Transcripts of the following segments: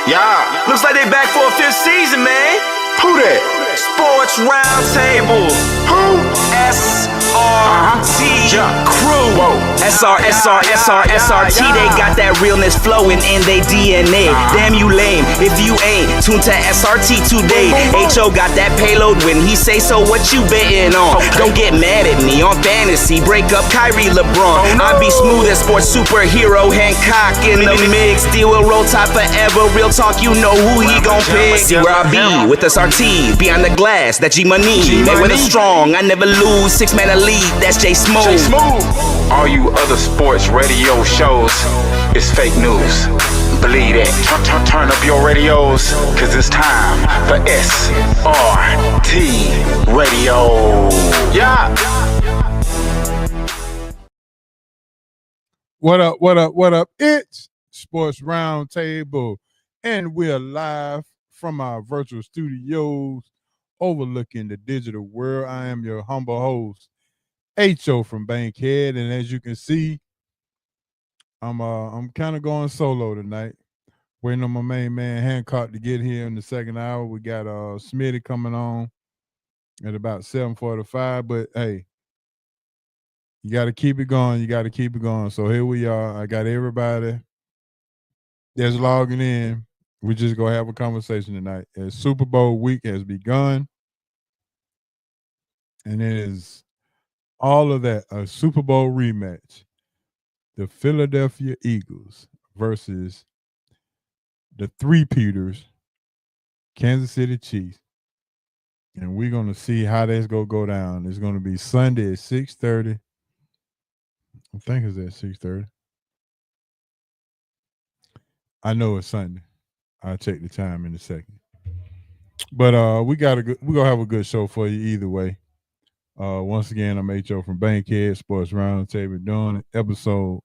Yeah, looks like they back for a fifth season, man. Who that? Sports Roundtable. Who? SRT Crew. Whoa. SRT. They got that realness flowing in they DNA. Damn you lame if you ain't tuned to SRT today. HO got that payload when he say so. What you betting on? Don't get mad at me on fantasy. Break up Kyrie LeBron. I be smooth as sports superhero Hancock in the mix. Deal with roll tide forever. Real talk, you know who he gon' pick. See where I be with SRT. Behind the glass, that G Money. They with a strong, I never lose. 6-man elite, that's J Smooth. All you other sports radio shows is fake news. Believe that. Turn up your radios, cause it's time for SRT Radio. Yeah. What up? It's Sports Roundtable, and we're live from our virtual studios overlooking the digital world. I am your humble host, HO from Bankhead, and as you can see, I'm kind of going solo tonight. Waiting on my main man Hancock to get here in the second hour. We got Smitty coming on at about 7:45, but hey, you got to keep it going. So here we are. I got everybody that's logging in. We're just going to have a conversation tonight. As Super Bowl week has begun, and it is all of that, a Super Bowl rematch. The Philadelphia Eagles versus the three-peaters, Kansas City Chiefs. And we're going to see how that's going to go down. It's going to be Sunday at 6:30. I think it's at 6:30. I know it's Sunday. I'll check the time in a second. But we're gonna have a good show for you either way. Once again, I'm HO from Bankhead Sports Roundtable doing episode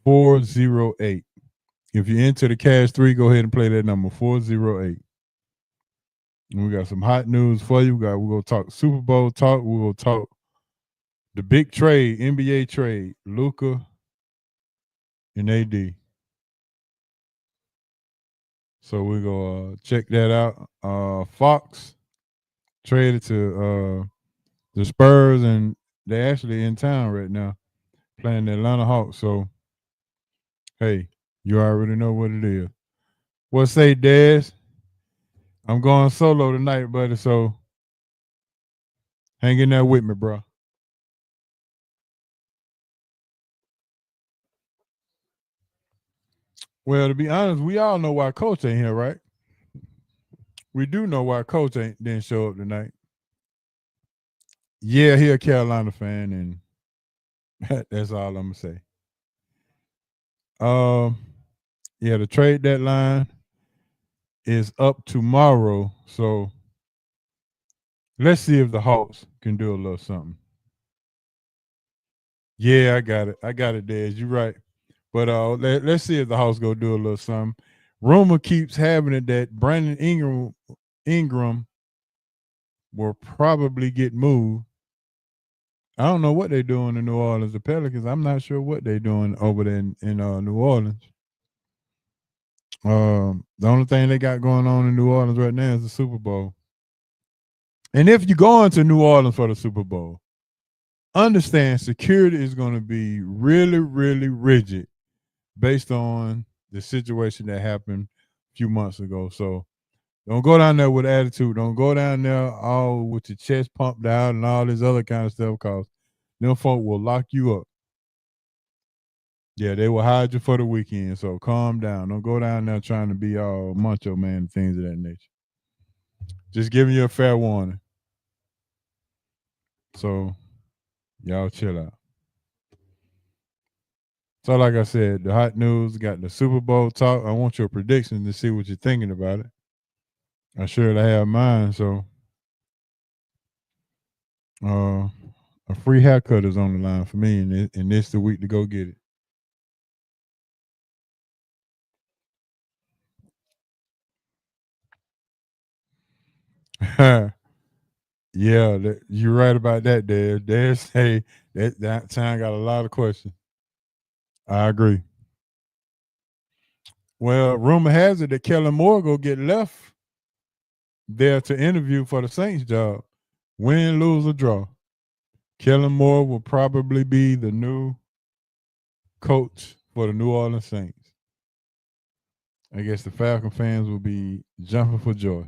408. If you're into the Cash 3, go ahead and play that number 408. And we got some hot news for you. We're gonna talk Super Bowl talk. We're gonna talk the big trade, NBA trade, Luka and AD. So we're gonna check that out. Fox traded to the Spurs, and they're actually in town right now playing the Atlanta Hawks. So hey, you already know what it is. What say, Dez? I'm going solo tonight, buddy. So hang in there with me, bro. Well, to be honest, we all know why Coach ain't here, right? We do know why Coach didn't show up tonight. Yeah, he a Carolina fan, and that's all I'm gonna say. Yeah, the trade deadline is up tomorrow, so let's see if the Hawks can do a little something. Yeah, I got it, Dez. You're right. But let's see if the Hawks go do a little something. Rumor keeps having it that Brandon Ingram will probably get moved. I don't know what they're doing in New Orleans. The Pelicans, I'm not sure what they're doing over there in New Orleans. The only thing they got going on in New Orleans right now is the Super Bowl. And if you're going to New Orleans for the Super Bowl, understand security is going to be really, really rigid based on the situation that happened a few months ago. So don't go down there with attitude. Don't go down there all with your chest pumped out and all this other kind of stuff, because them folk will lock you up. Yeah, they will hide you for the weekend. So calm down. Don't go down there trying to be all macho man and things of that nature. Just giving you a fair warning. So y'all chill out. So like I said, the hot news, got the Super Bowl talk. I want your predictions to see what you're thinking about it. I sure have mine. So a free haircut is on the line for me, and this the week to go get it. Yeah, you're right about that, Dad. Dad say that time got a lot of questions. I agree. Well, rumor has it that Kellen Moore go get left there to interview for the Saints job. Win, lose, or draw. Kellen Moore will probably be the new coach for the New Orleans Saints. I guess the Falcon fans will be jumping for joy.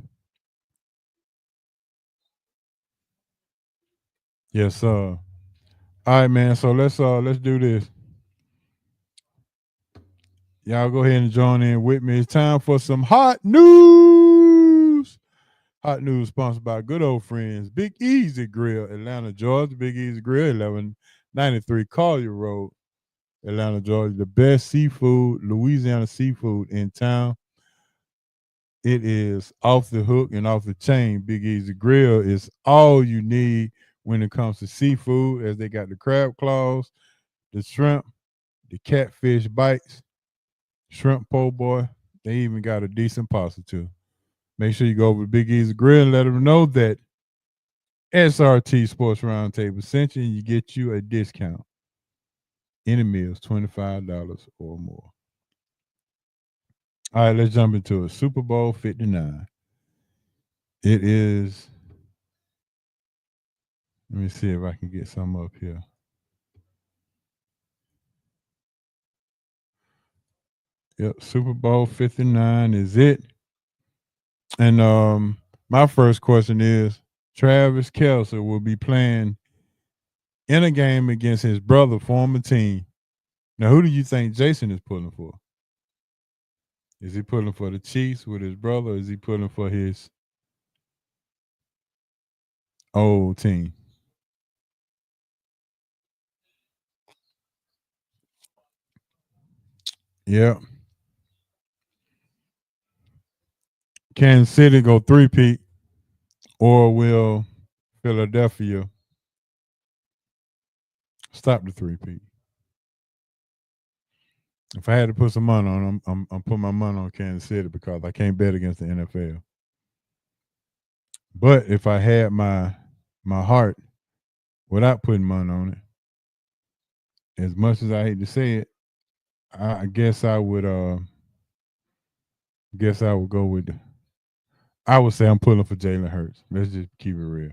Yes, sir. All right, man. So let's do this. Y'all go ahead and join in with me. It's time for some hot news. Hot news sponsored by good old friends Big Easy Grill, Atlanta, Georgia. Big Easy Grill, 1193 Collier Road, Atlanta, Georgia. The best seafood, Louisiana seafood in town. It is off the hook and off the chain. Big Easy Grill is all you need when it comes to seafood, as they got the crab claws, the shrimp, the catfish bites, shrimp po' boy. They even got a decent pasta too. Make sure you go over to Big Easy Grill and let them know that SRT Sports Roundtable sent you, and you get you a discount. Any meals, $25 or more. All right, let's jump into it. Super Bowl 59. It is. Let me see if I can get some up here. Yep, Super Bowl 59 is it. And my first question is, Travis Kelce will be playing in a game against his brother, former team. Now, who do you think Jason is pulling for? Is he pulling for the Chiefs with his brother, or is he pulling for his old team? Yep. Kansas City go three-peat, or will Philadelphia stop the three-peat? If I had to put some money on them, I'm putting my money on Kansas City because I can't bet against the NFL. But if I had my heart without putting money on it, as much as I hate to say it, I guess I would go with I would say I'm pulling for Jalen Hurts. Let's just keep it real.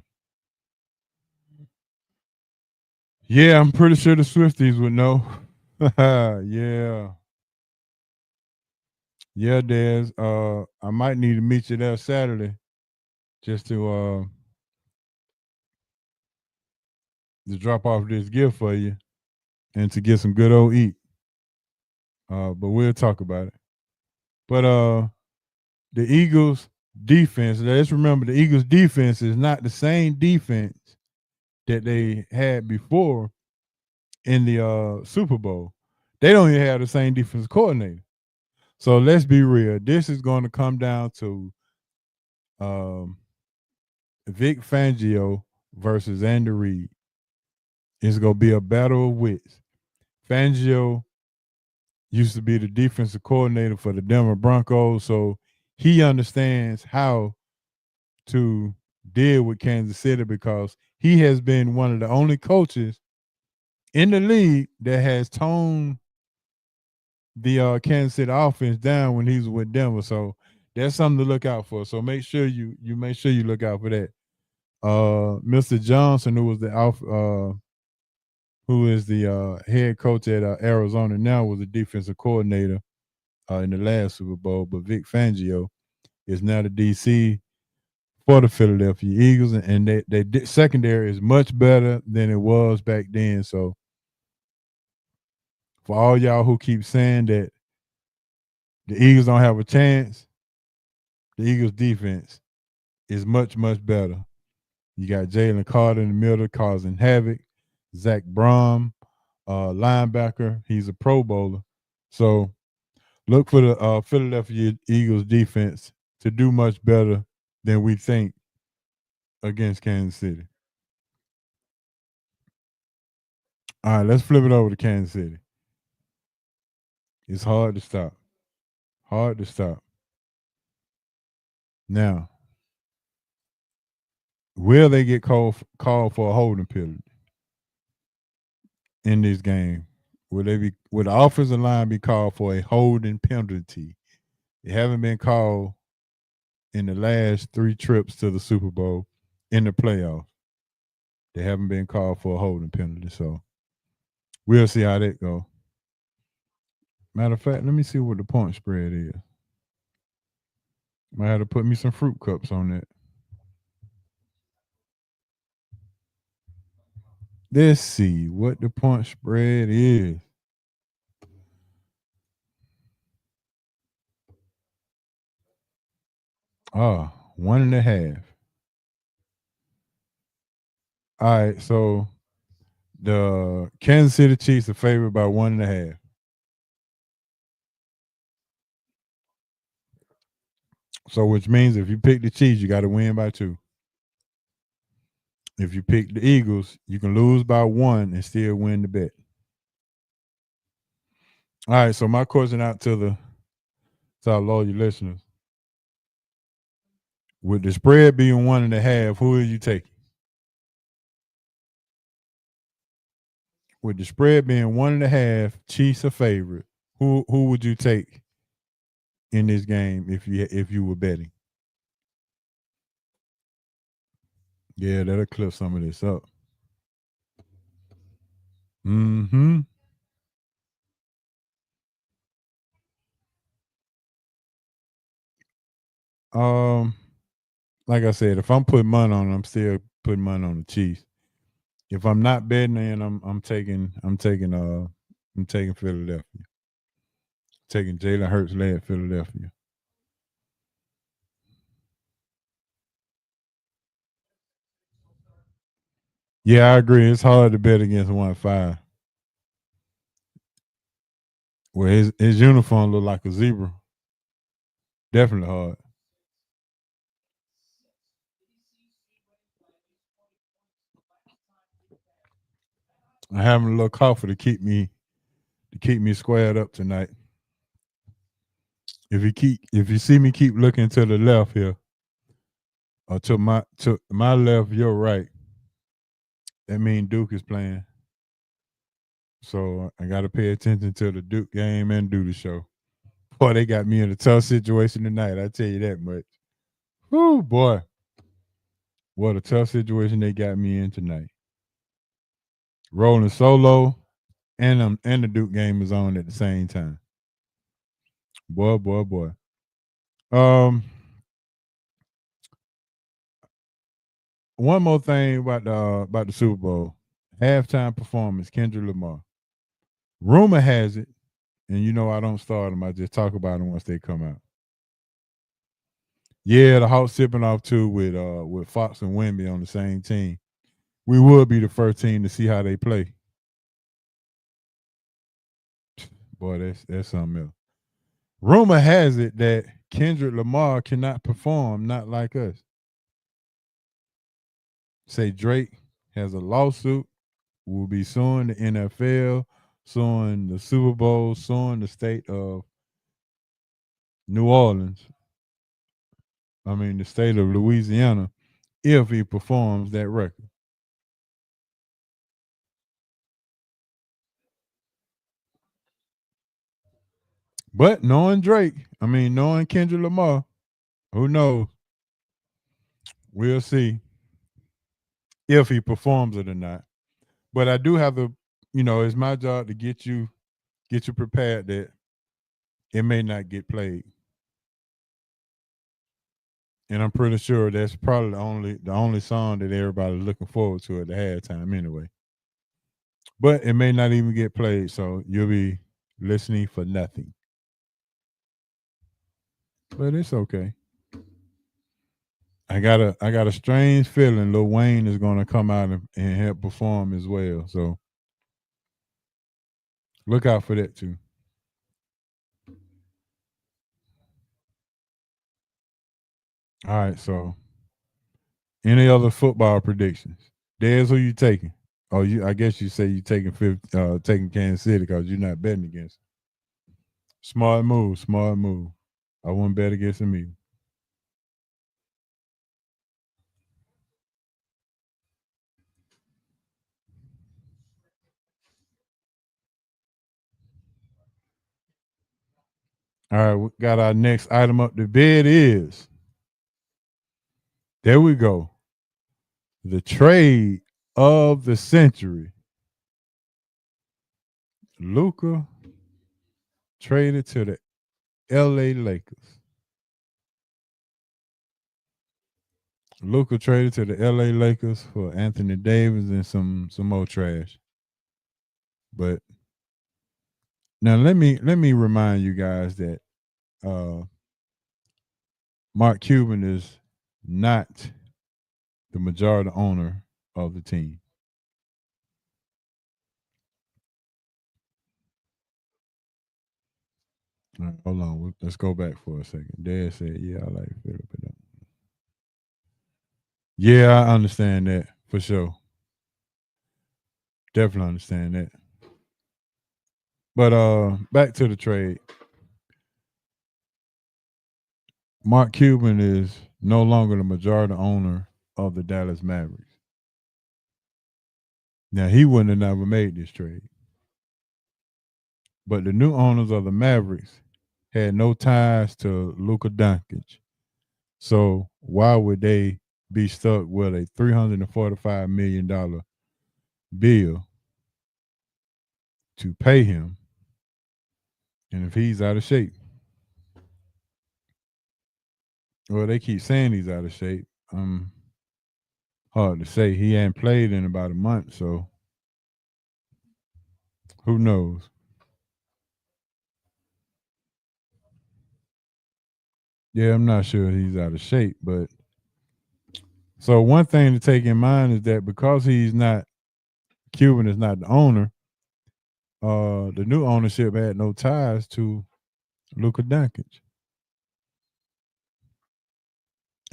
Yeah, I'm pretty sure the Swifties would know. Yeah. Yeah, Des. I might need to meet you there Saturday just to drop off this gift for you and to get some good old eat. But we'll talk about it. But the Eagles defense, let's remember the Eagles defense is not the same defense that they had before in the Super Bowl. They don't even have the same defensive coordinator. So let's be real. This is going to come down to Vic Fangio versus Andy Reid. It's going to be a battle of wits. Fangio used to be the defensive coordinator for the Denver Broncos, so he understands how to deal with Kansas City because he has been one of the only coaches in the league that has toned the Kansas City offense down when he's with Denver. So that's something to look out for. So make sure you look out for that. Mr. Johnson, who is the head coach at Arizona now, was the defensive coordinator in the last Super Bowl. But Vic Fangio is now the DC for the Philadelphia Eagles, and they secondary is much better than it was back then. So for all y'all who keep saying that the Eagles don't have a chance, the Eagles defense is much, much better. You got Jalen Carter in the middle causing havoc. Zach Brom, linebacker, he's a Pro Bowler. So look for the Philadelphia Eagles defense to do much better than we think against Kansas City. All right, let's flip it over to Kansas City. It's hard to stop. Hard to stop. Now, will they get called for a holding penalty in this game? Will the offensive line be called for a holding penalty They haven't been called in the last 3 trips to the Super Bowl in the playoffs. They haven't been called for a holding penalty, so we'll see how that go. Matter of fact, let me see what the point spread is. Might have to put me some fruit cups on that. Let's see what the point spread is. Oh, 1.5. All right, so the Kansas City Chiefs are favored by 1.5. So, which means if you pick the Chiefs, you got to win by 2. If you pick the Eagles, you can lose by 1 and still win the bet. All right, so my question out to our loyal listeners: with the spread being 1.5, who are you taking? With the spread being 1.5, Chiefs are favorite. Who would you take in this game if you were betting? Yeah, that'll clip some of this up. Mm-hmm. Um, like I said, if I'm putting money on, I'm still putting money on the Chiefs. If I'm not betting, then I'm taking Philadelphia. Taking Jalen Hurts led Philadelphia. Yeah, I agree. It's hard to bet against 1-5. Well, his uniform look like a zebra. Definitely hard. I'm having a little coffee to keep me squared up tonight. If you see me keep looking to the left here, or to my left, your right, that means Duke is playing. So I got to pay attention to the Duke game and do the show. Boy, they got me in a tough situation tonight. I tell you that much. Whoo, boy, what a tough situation they got me in tonight. Rolling solo, and the Duke game is on at the same time. Boy, boy, boy. One more thing about the Super Bowl halftime performance. Kendrick Lamar. Rumor has it, and you know I don't start them. I just talk about them once they come out. Yeah, the Hawks sipping off too with Fox and Wemby on the same team. We would be the first team to see how they play. Boy, that's something else. Rumor has it that Kendrick Lamar cannot perform not like us. Say Drake has a lawsuit, will be suing the NFL, suing the Super Bowl, suing the state of New Orleans. I mean the state of Louisiana if he performs that record. But knowing Drake, knowing Kendrick Lamar, who knows? We'll see if he performs it or not. But I do have to, it's my job to get you prepared that it may not get played. And I'm pretty sure that's probably the only song that everybody's looking forward to at the halftime anyway. But it may not even get played, so you'll be listening for nothing. But it's okay. I got a strange feeling Lil Wayne is gonna come out and help perform as well. So look out for that too. All right, so any other football predictions? Des, who you taking? Oh, I guess you say you taking Kansas City because you're not betting against them. Smart move, smart move. I wouldn't bet against them either. All right, we got our next item up. The bid is, there we go, the trade of the century. Luka traded to the LA Lakers. Luka traded to the LA Lakers for Anthony Davis and some more trash. But now let me remind you guys that Mark Cuban is not the majority owner of the team. All right, hold on. Let's go back for a second. Dad said, yeah, I like Philip. Yeah, I understand that for sure. Definitely understand that. But back to the trade. Mark Cuban is no longer the majority owner of the Dallas Mavericks. Now, he wouldn't have never made this trade. But the new owners of the Mavericks had no ties to Luka Doncic. So why would they be stuck with a $345 million bill to pay him? And if he's out of shape, well, they keep saying he's out of shape. Hard to say. He hadn't played in about a month, so who knows? Yeah, I'm not sure he's out of shape, but so one thing to take in mind is that because Cuban is not the owner, the new ownership had no ties to Luka Doncic.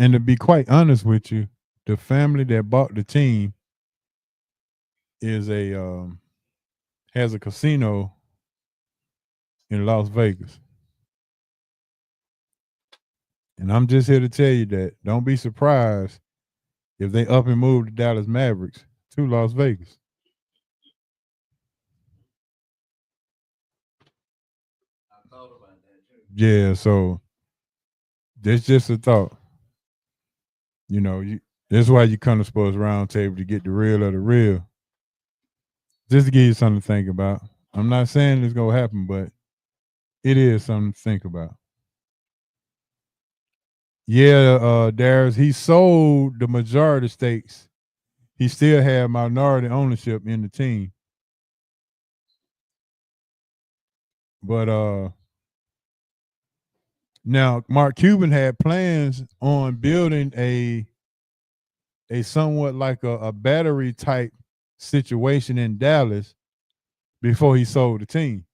And to be quite honest with you, the family that bought the team is has a casino in Las Vegas. And I'm just here to tell you that don't be surprised if they up and move the Dallas Mavericks to Las Vegas. Yeah, so that's just a thought. You know, that's why you come to Sports Roundtable, to get the real of the real. Just to give you something to think about. I'm not saying it's gonna happen, but it is something to think about. Yeah, Darius, he sold the majority stakes. He still had minority ownership in the team. But now Mark Cuban had plans on building a somewhat like a battery type situation in Dallas before he sold the team.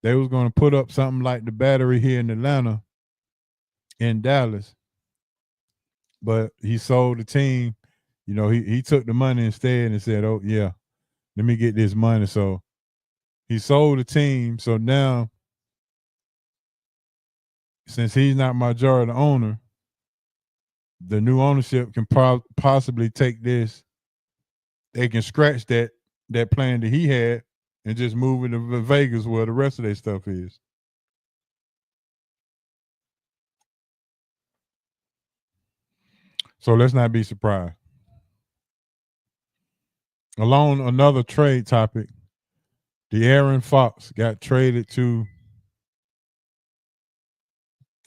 They was going to put up something like the battery here in Atlanta, in Dallas, but he sold the team. You know, he took the money instead and said, "Oh yeah, let me get this money." So he sold the team. So now, since he's not majority owner, the new ownership can possibly take this. They can scratch that plan that he had and just move it to Vegas where the rest of their stuff is. So let's not be surprised. Along another trade topic, De'Aaron Fox got traded to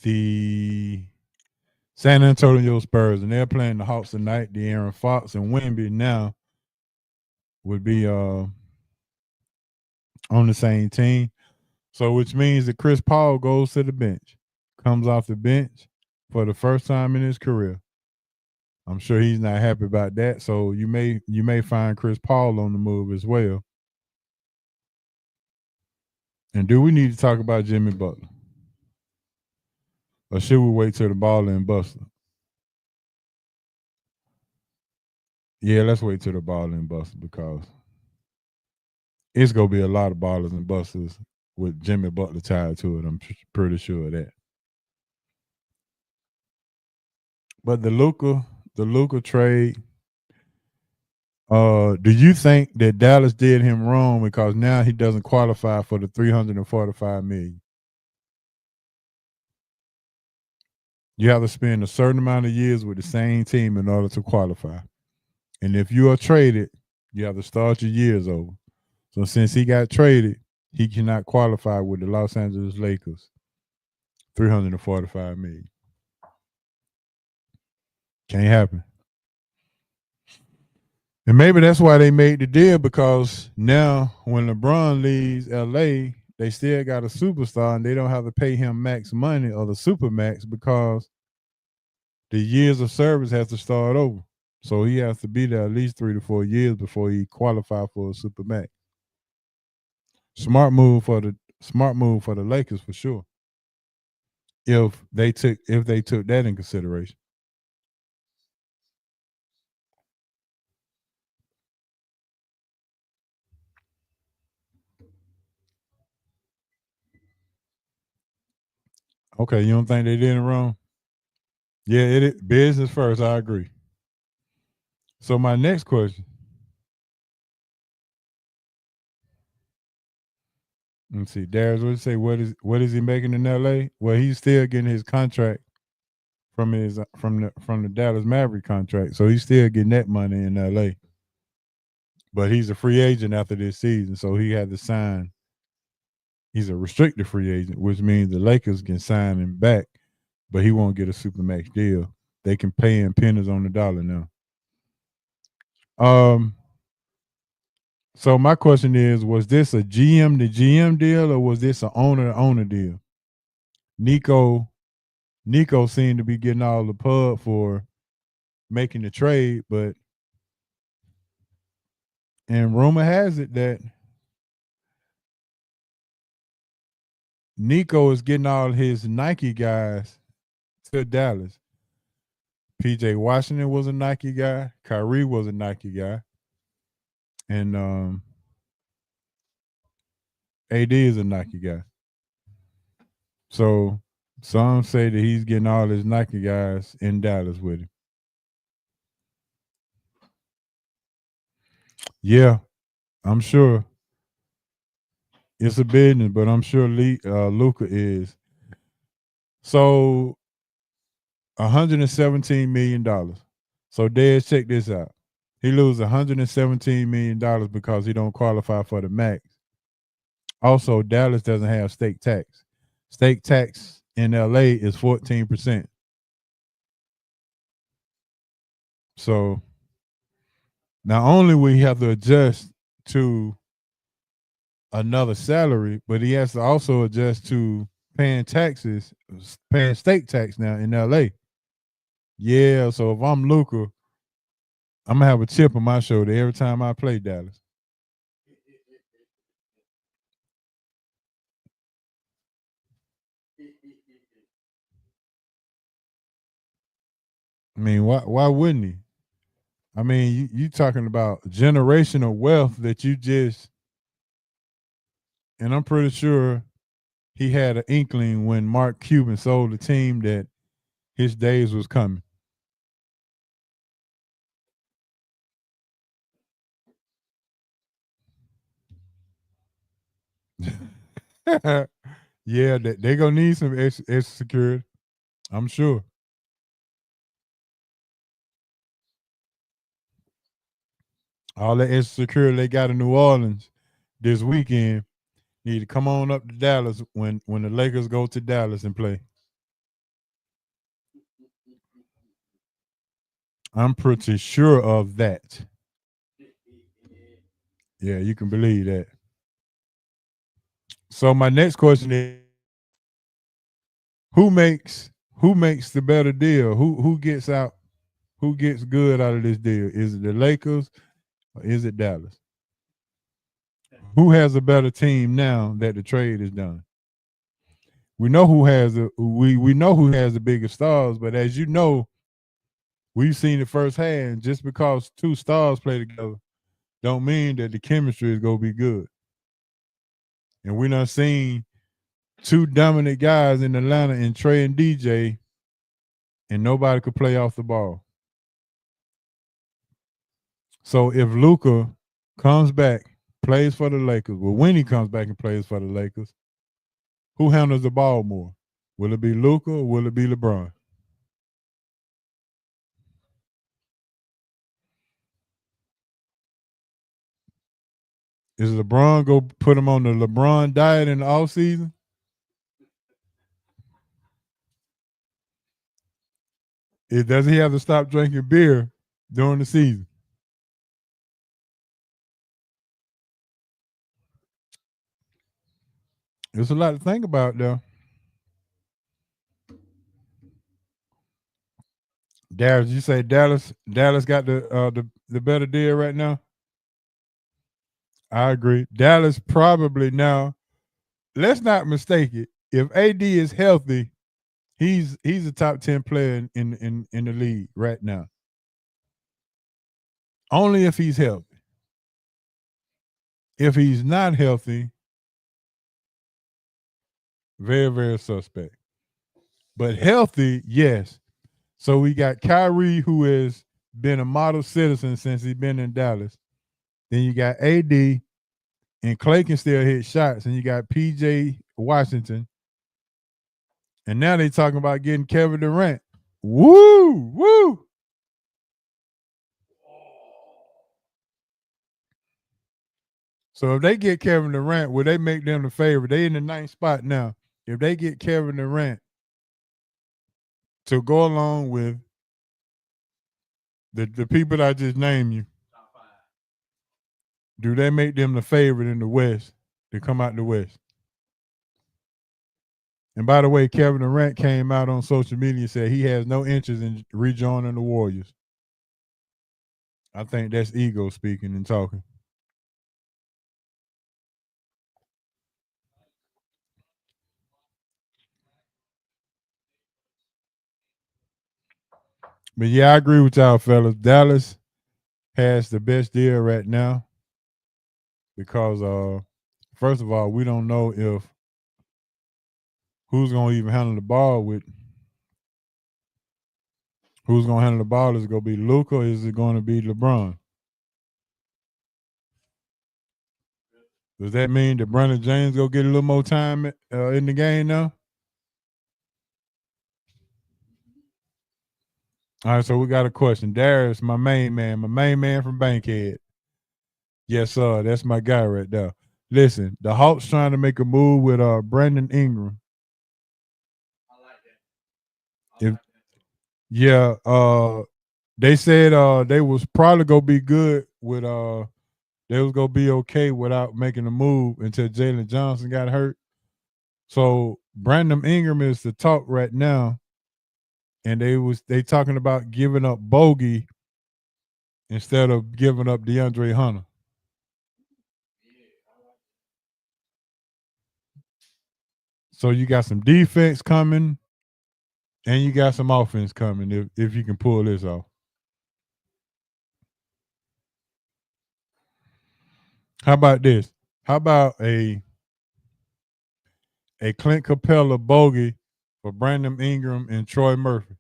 the San Antonio Spurs, and they're playing the Hawks tonight. De'Aaron Fox and Wemby now would be on the same team. So which means that Chris Paul goes to the bench, comes off the bench for the first time in his career. I'm sure he's not happy about that. So you may find Chris Paul on the move as well. And do we need to talk about Jimmy Butler? Or should we wait till the baller and buster? Yeah, let's wait till the baller and buster, because it's gonna be a lot of ballers and busters with Jimmy Butler tied to it. I'm pretty sure of that. But the Luka trade, do you think that Dallas did him wrong because now he doesn't qualify for the $345 million? You have to spend a certain amount of years with the same team in order to qualify. And if you are traded, you have to start your years over. So since he got traded, he cannot qualify with the Los Angeles Lakers. $345 million. Can't happen. And maybe that's why they made the deal, because now when LeBron leaves LA, they still got a superstar and they don't have to pay him max money or the super max, because the years of service has to start over. So he has to be there at least 3 to 4 years before he qualify for a super max. Smart move for the Lakers for sure. If they took that in consideration. Okay, you don't think they did it wrong? Yeah, it is business first. I agree. So my next question. Let's see, Darius, what you say? What is he making in LA? Well, he's still getting his contract from the Dallas Maverick contract, so he's still getting that money in LA. But he's a free agent after this season, so he had to sign. He's a restricted free agent, which means the Lakers can sign him back, but he won't get a supermax deal. They can pay him pennies on the dollar now. So my question is, was this a GM to GM deal, or was this an owner to owner deal? Nico seemed to be getting all the pub for making the trade, and rumor has it that Nico is getting all his Nike guys to Dallas. PJ Washington was a Nike guy. Kyrie was a Nike guy. And AD is a Nike guy. So some say that he's getting all his Nike guys in Dallas with him. Yeah, I'm sure it's a business, but I'm sure Luka is. So $117 million. So Dez, check this out. He loses $117 million because he don't qualify for the max. Also, Dallas doesn't have state tax. State tax in LA is 14%. So not only will he have to adjust to another salary, but he has to also adjust to paying state tax now in LA. Yeah, so if I'm Luka, I'm gonna have a chip on my shoulder every time I play Dallas. I mean, why wouldn't he? I mean, you talking about generational wealth that you just, and I'm pretty sure he had an inkling when Mark Cuban sold the team that his days was coming. Yeah, they're gonna need some extra security, I'm sure. All that extra security they got in New Orleans this weekend need to come on up to Dallas when the Lakers go to Dallas and play. I'm pretty sure of that. Yeah, you can believe that. So my next question is, who makes the better deal? Who gets out? Who gets good out of this deal? Is it the Lakers or is it Dallas? Who has a better team now that the trade is done? We know who has we know who has the biggest stars, but as you know, we've seen it firsthand. Just because two stars play together, don't mean that the chemistry is gonna be good. And we're not seeing two dominant guys in Atlanta in Trey and DJ, and nobody could play off the ball. So if Luka comes back, plays for the Lakers, well, when he comes back and plays for the Lakers, who handles the ball more? Will it be Luka or will it be LeBron? Is LeBron go put him on the LeBron diet in the off season? Does he have to stop drinking beer during the season? There's a lot to think about, though. Darius, you say Dallas got the better deal right now? I agree. Dallas probably now. Let's not mistake it. If AD is healthy, he's a top 10 player in the league right now. Only if he's healthy. If he's not healthy, very, very suspect. But healthy, yes. So we got Kyrie, who has been a model citizen since he's been in Dallas. Then you got AD, and Clay can still hit shots. And you got PJ Washington. And now they talking about getting Kevin Durant. Woo, woo. So if they get Kevin Durant, will they make them the favorite? They in the 9th spot now. If they get Kevin Durant to go along with the people I just named you, do they make them the favorite in the West to come out the West? And by the way, Kevin Durant came out on social media and said he has no interest in rejoining the Warriors. I think that's ego speaking and talking. But yeah, I agree with y'all, fellas. Dallas has the best deal right now because, first of all, we don't know if who's going to even handle the ball with. Who's going to handle the ball? Is it going to be Luka or is it going to be LeBron? Does that mean that Brandon James go get a little more time in the game now? All right, so we got a question. Darius, my main man from Bankhead. Yes, sir. That's my guy right there. Listen, the Hawks trying to make a move with Brandon Ingram. I like that. Yeah, they said they was probably gonna be good with they was gonna be okay without making a move until Jalen Johnson got hurt. So Brandon Ingram is the talk right now, and they talking about giving up Bogey instead of giving up DeAndre Hunter. So you got some defense coming, and you got some offense coming if you can pull this off. How about this? How about a Clint Capella bogey for Brandon Ingram and Troy Murphy?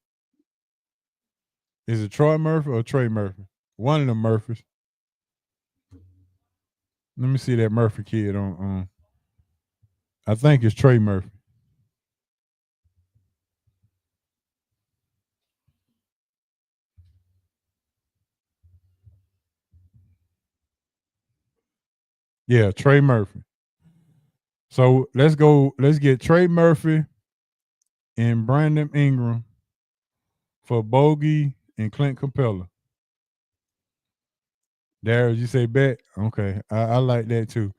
Is it Troy Murphy or Trey Murphy? One of them Murphys. Let me see that Murphy kid on. I think it's Trey Murphy. Yeah, Trey Murphy. So let's go. Let's get Trey Murphy and Brandon Ingram for Bogey and Clint Capella. Darius, you say bet? Okay, I like that too.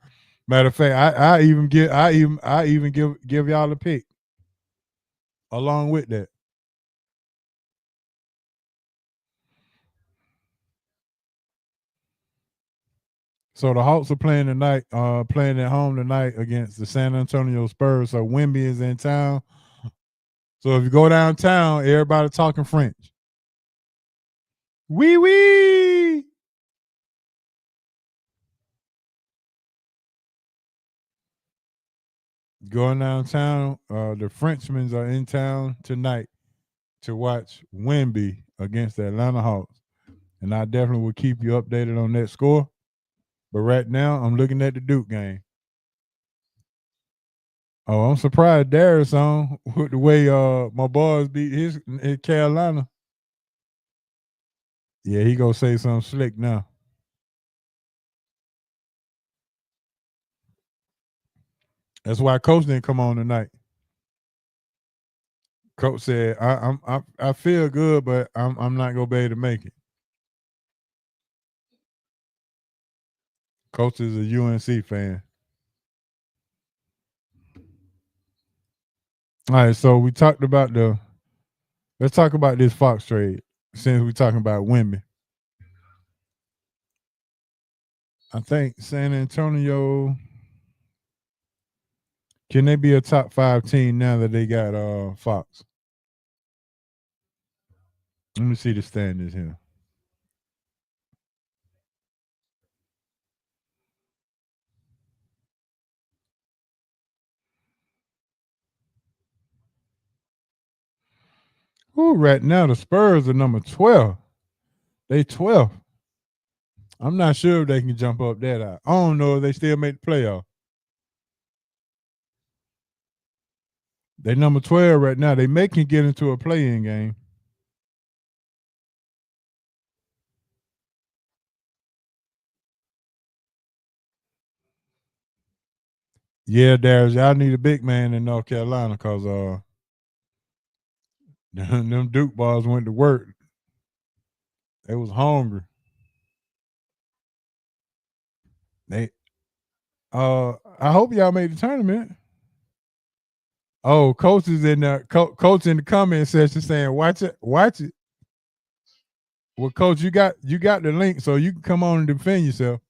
Matter of fact, I even give y'all a pick along with that. So the Hawks are playing tonight, playing at home tonight against the San Antonio Spurs. So Wemby is in town. So if you go downtown, everybody talking French. Wee wee. Going downtown, the Frenchmen are in town tonight to watch Wemby against the Atlanta Hawks. And I definitely will keep you updated on that score. But right now, I'm looking at the Duke game. Oh, I'm surprised Darius on with the way my boys beat his Carolina. Yeah, he gonna say something slick now. That's why Coach didn't come on tonight. Coach said, I feel good, but I'm not gonna be able to make it. Coach is a UNC fan. All right, so we talked about let's talk about this Fox trade since we're talking about women. I think San Antonio, can they be a top 5 team now that they got Fox? Let me see the standings here. Ooh, right now the Spurs are number 12. They 12. I'm not sure if they can jump up that high. I don't know if they still make the playoff. They number 12 right now. They may can get into a play-in game. Yeah, Darius, y'all need a big man in North Carolina because them Duke boys went to work. They was hungry. They I hope y'all made the tournament. Oh, coach is in there. Coach in the comment section saying, "Watch it, watch it." Well, coach, you got the link, so you can come on and defend yourself.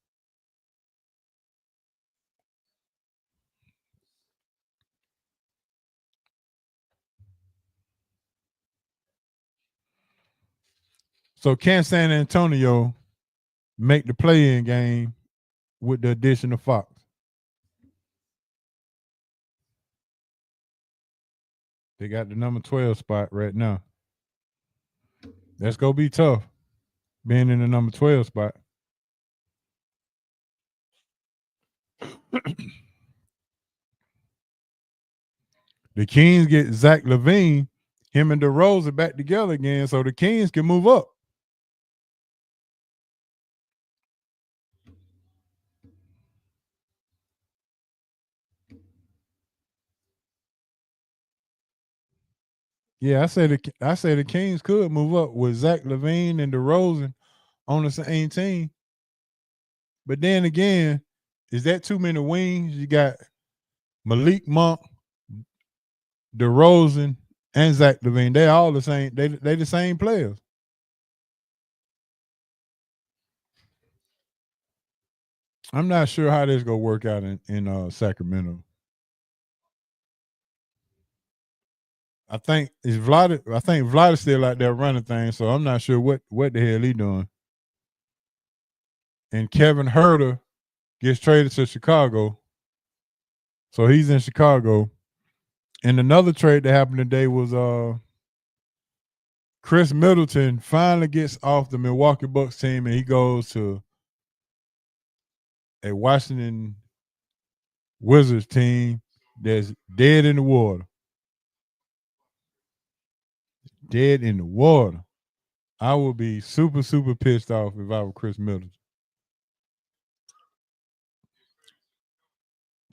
So can San Antonio make the play-in game with the addition of Fox? They got the number 12 spot right now. That's gonna be tough, being in the number 12 spot. The Kings get Zach LaVine, him and DeRozan back together again, so the Kings can move up. Yeah, I say the Kings could move up with Zach LaVine and DeRozan on the same team. But then again, is that too many wings? You got Malik Monk, DeRozan, and Zach LaVine. They all the same. They the same players. I'm not sure how this gonna work out in Sacramento. I think Vlad is still out there running things, so I'm not sure what the hell he doing. And Kevin Huerter gets traded to Chicago, so he's in Chicago. And another trade that happened today was Chris Middleton finally gets off the Milwaukee Bucks team and he goes to a Washington Wizards team that's dead in the water. Dead in the water. I would be super, super pissed off if I were Chris Middleton.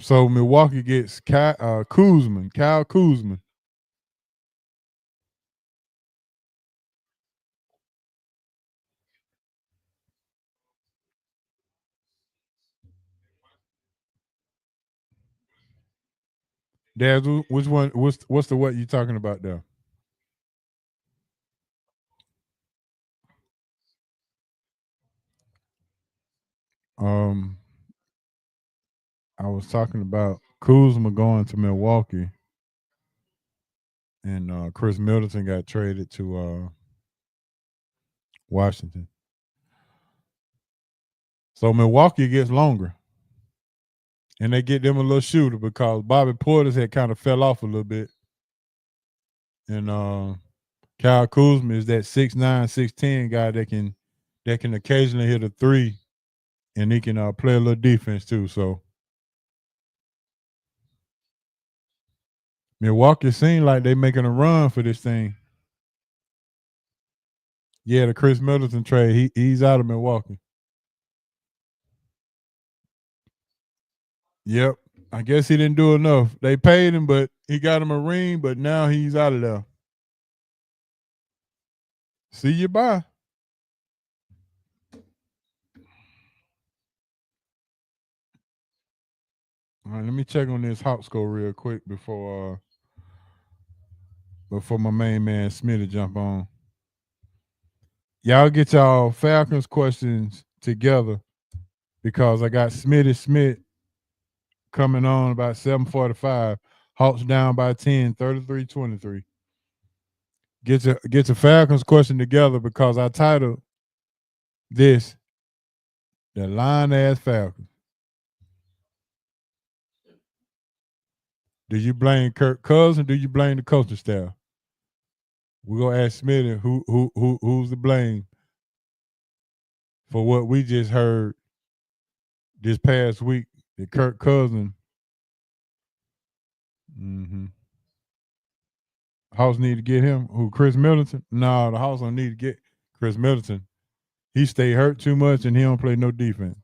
So Milwaukee gets Kyle Kuzma. Dad, which one? What's the what you talking about there? I was talking about Kuzma going to Milwaukee, and Chris Middleton got traded to Washington. So Milwaukee gets longer, and they get them a little shooter because Bobby Portis had kind of fell off a little bit, and Kyle Kuzma is that 6'9", 6'10" guy that can occasionally hit a three, and he can play a little defense too. So Milwaukee seems like they making a run for this thing. Yeah, the Chris Middleton trade, he's out of Milwaukee. Yep. I guess he didn't do enough. They paid him, but he got him a ring, but now he's out of there. See you, bye. All right, let me check on this hop score real quick before my main man Smitty jump on. Y'all get y'all Falcons questions together because I got Smitty Smith coming on about 7:45. Hawks down by 10, 33-23. Get your Falcons question together because I titled this "The Lying Ass Falcons." Do you blame Kirk Cousins? Do you blame the coaching staff? We're gonna ask Smitty who's to blame for what we just heard this past week that Kirk Cousins. Hawks need to get him. Who? Chris Middleton? No, the Hawks don't need to get Chris Middleton. He stay hurt too much and he don't play no defense.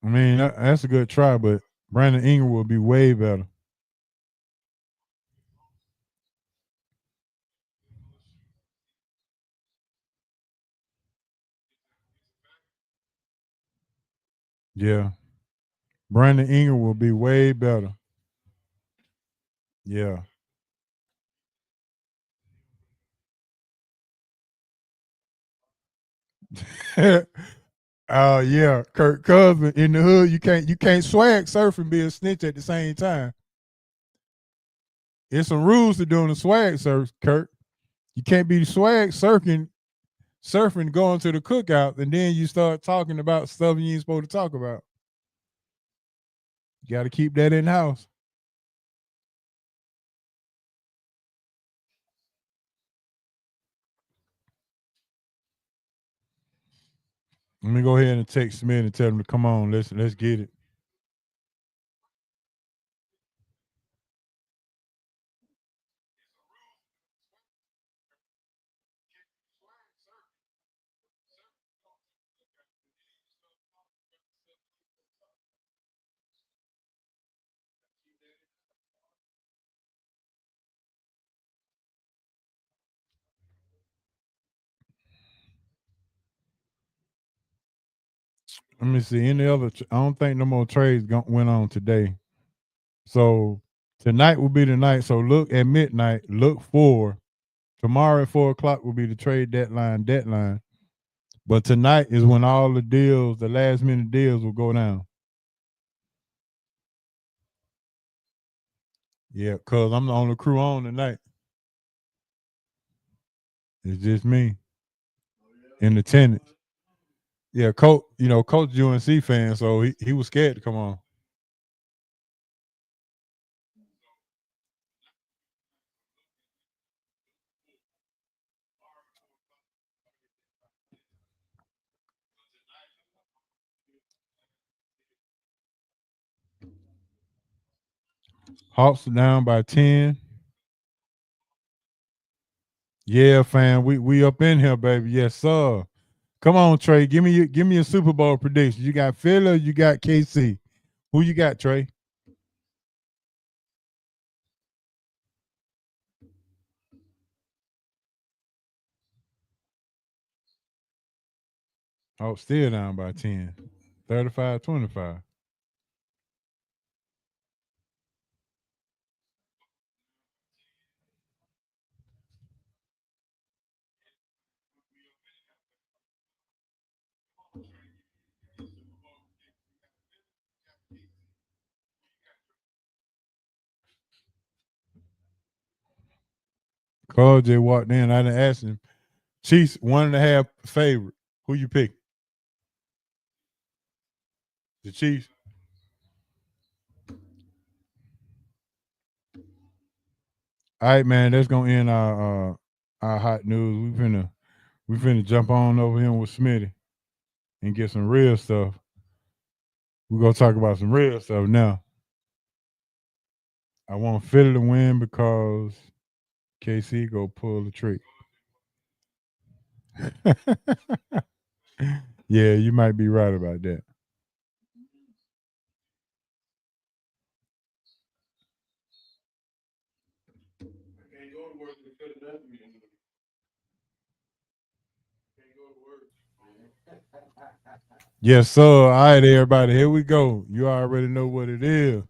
I mean, that's a good try, but Brandon Ingram will be way better. Yeah. Brandon Ingram will be way better. Yeah. Yeah, Kirk Cousins in the hood. You can't swag surf and be a snitch at the same time. It's some rules to doing the swag surf, Kirk. You can't be swag surfing, going to the cookout, and then you start talking about stuff you ain't supposed to talk about. You got to keep that in house. Let me go ahead and text Smith and tell him to come on. Let's get it. Let me see. Any other? I don't think no more trades went on today. So tonight will be the night. So look at midnight. Look for tomorrow at 4:00 will be the trade deadline. But tonight is when all the deals, the last minute deals, will go down. Yeah, cause I'm the only crew on tonight. It's just me in attendance. Yeah, coach. Coach UNC fan, so he was scared to come on. Hawks are down by 10. Yeah, fam, we up in here, baby. Yes, sir. Come on, Trey. Give me a Super Bowl prediction. You got Philly, you got KC. Who you got, Trey? Oh, still down by 10. 35-25. Carl J walked in. I didn't ask him. Chiefs 1.5 favorite. Who you pick? The Chiefs. All right, man. That's gonna end our hot news. We finna jump on over here with Smitty and get some real stuff. We're gonna talk about some real stuff now. I want Philly to win because KC go pull the trick. Yeah, you might be right about that. Can't go to work because of that meeting. Can't go to work. Yes, sir. All right, everybody. Here we go. You already know what it is.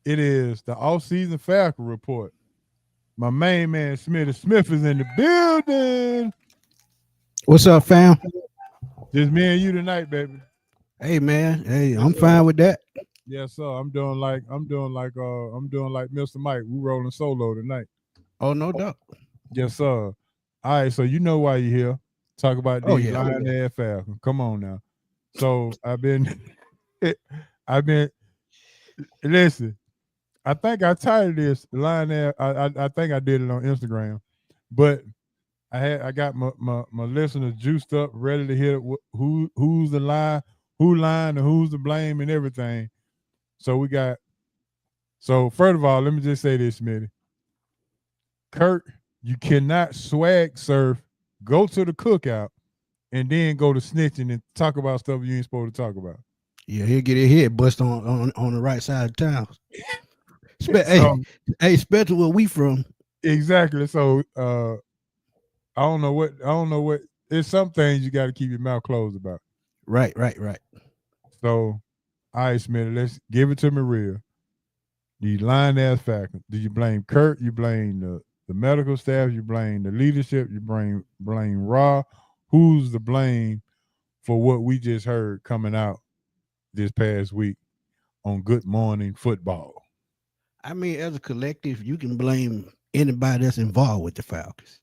It is the off-season Falcon report. My main man Smitty Smith is in the building. What's up, fam? Just me and you tonight, baby. Hey, man. Hey, I'm fine with that. Yes, sir. I'm doing like Mr. Mike. We rolling solo tonight. Oh, no doubt. Yes, sir. All right, so you know why you're here. Talk about Oh, these yeah. Lion Air Falcon. Come on now. So I've been listen. I think I titled this Lion Air. I think I did it on Instagram, but I got my listeners juiced up, ready to hear who's the lie, who lying, and who's to blame, and everything. So first of all, let me just say this, Smitty. Kurt, you cannot swag surf, go to the cookout, and then go to snitching and talk about stuff you ain't supposed to talk about. Yeah, he'll get his head bust on the right side of town. So, hey, especially where we from. exactly. So I don't know what. There's some things you got to keep your mouth closed about. Right. So, all right, Smitty, let's give it to me real. The lying ass Falcons. Do you blame Kurt? You blame the medical staff? You blame the leadership? You blame Raw? Who's the blame for what we just heard coming out this past week on Good Morning Football? I mean, as a collective, you can blame anybody that's involved with the Falcons,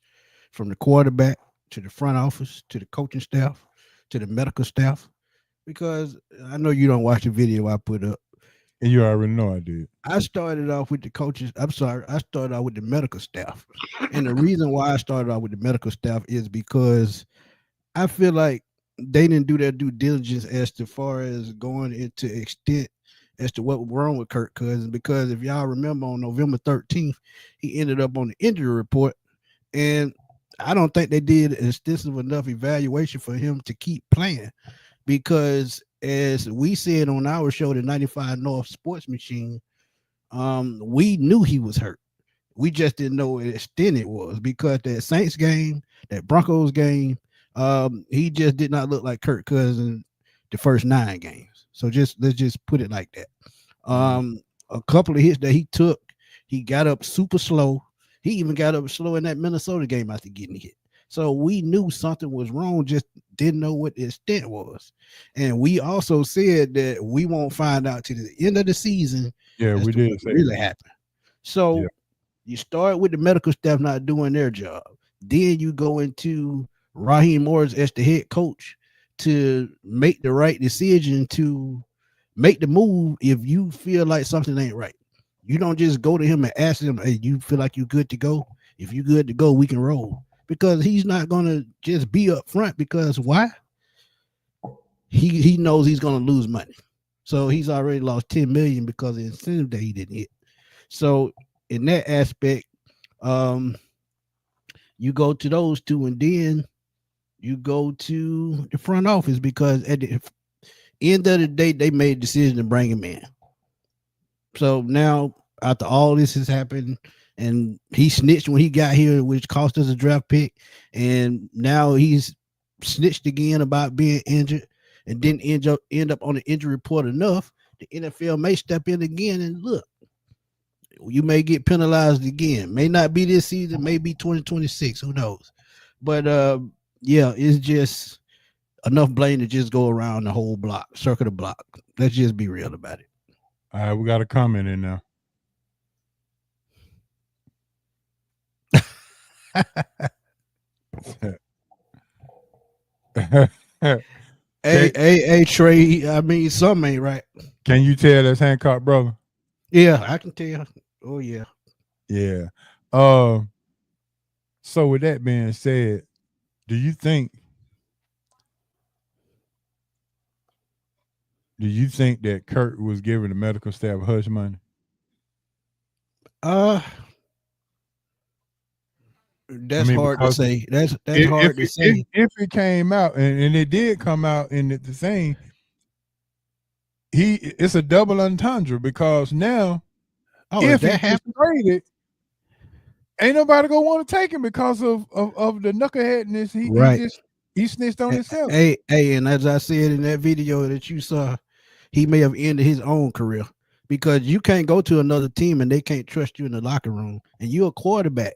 from the quarterback to the front office to the coaching staff to the medical staff, because I know you don't watch the video I put up. And you already know I did. I started off with the coaches. I started out with the medical staff. And the reason why I started out with the medical staff is because I feel like they didn't do their due diligence as to far as going into extent as to what was wrong with Kirk Cousins. Because if y'all remember, on November 13th, he ended up on the injury report. And I don't think they did an extensive enough evaluation for him to keep playing. Because as we said on our show, the 95 North Sports Machine, we knew he was hurt. We just didn't know what extent it was, because that Saints game, that Broncos game, he just did not look like Kirk Cousins the first 9 games. So let's just put it like that. A couple of hits that he took, he got up super slow. He even got up slow in that Minnesota game after getting hit. So we knew something was wrong, just didn't know what the extent was. And we also said that we won't find out till the end of the season. Yeah, we did say really happened. So you start with the medical staff not doing their job. Then you go into Raheem Morris as the head coach to make the right decision, to make the move if you feel like something ain't right. You don't just go to him and ask him, hey, you feel like you're good to go? If you're good to go, we can roll. Because he's not going to just be up front, because why? He knows he's going to lose money. So he's already lost $10 million because of the incentive that he didn't hit. So in that aspect, you go to those two, and then you go to the front office, because at the end of the day, they made a decision to bring him in. So now, after all this has happened, and he snitched when he got here, which cost us a draft pick, and now he's snitched again about being injured, and didn't end up on the injury report enough, the NFL may step in again and look, you may get penalized again. May not be this season, maybe 2026, who knows? But yeah, it's just enough blame to just go around the whole block, circle the block. Let's just be real about it. All right, we got a comment in now. Hey, Trey, I mean, something ain't right. Can you tell that's Hancock, brother? Yeah, I can tell. Oh, yeah. Yeah. So with that being said, do you think that Kurt was giving the medical staff hush money? That's hard to because say. That's hard to say. if it came out and it did come out in the thing, it's a double entendre because now Oh, if if that he gets happened, traded, ain't nobody gonna want to take him because of the knuckleheadness. right? He snitched on himself. Hey, and as I said in that video that you saw, he may have ended his own career because you can't go to another team and they can't trust you in the locker room. And you're a quarterback.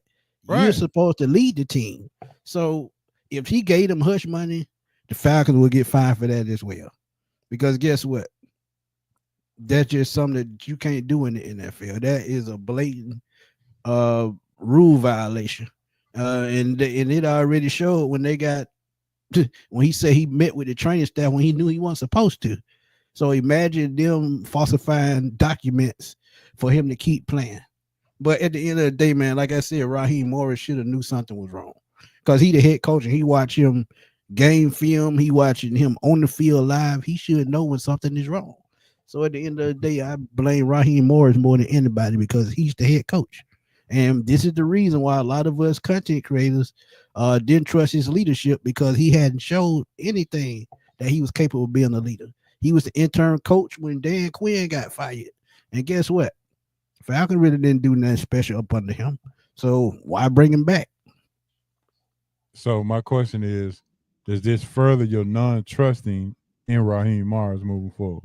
You're Right. supposed to lead the team. So if he gave them hush money, the Falcons will get fined for that as well. Because guess what? That's just something that you can't do in the NFL. That is a blatant rule violation. And it already showed when they got when he said he met with the training staff when he knew he wasn't supposed to. So imagine them falsifying documents for him to keep playing. But at the end of the day, man, like I said, Raheem Morris should have knew something was wrong because he the head coach and he watched him game film. He watching him on the field live. He should know when something is wrong. So at the end of the day, I blame Raheem Morris more than anybody because he's the head coach. And this is the reason why a lot of us content creators didn't trust his leadership because he hadn't showed anything that he was capable of being a leader. He was the intern coach when Dan Quinn got fired. And guess what? Falcon really didn't do nothing special up under him. So why bring him back? So my question is, does this further your non-trusting in Raheem Morris moving forward?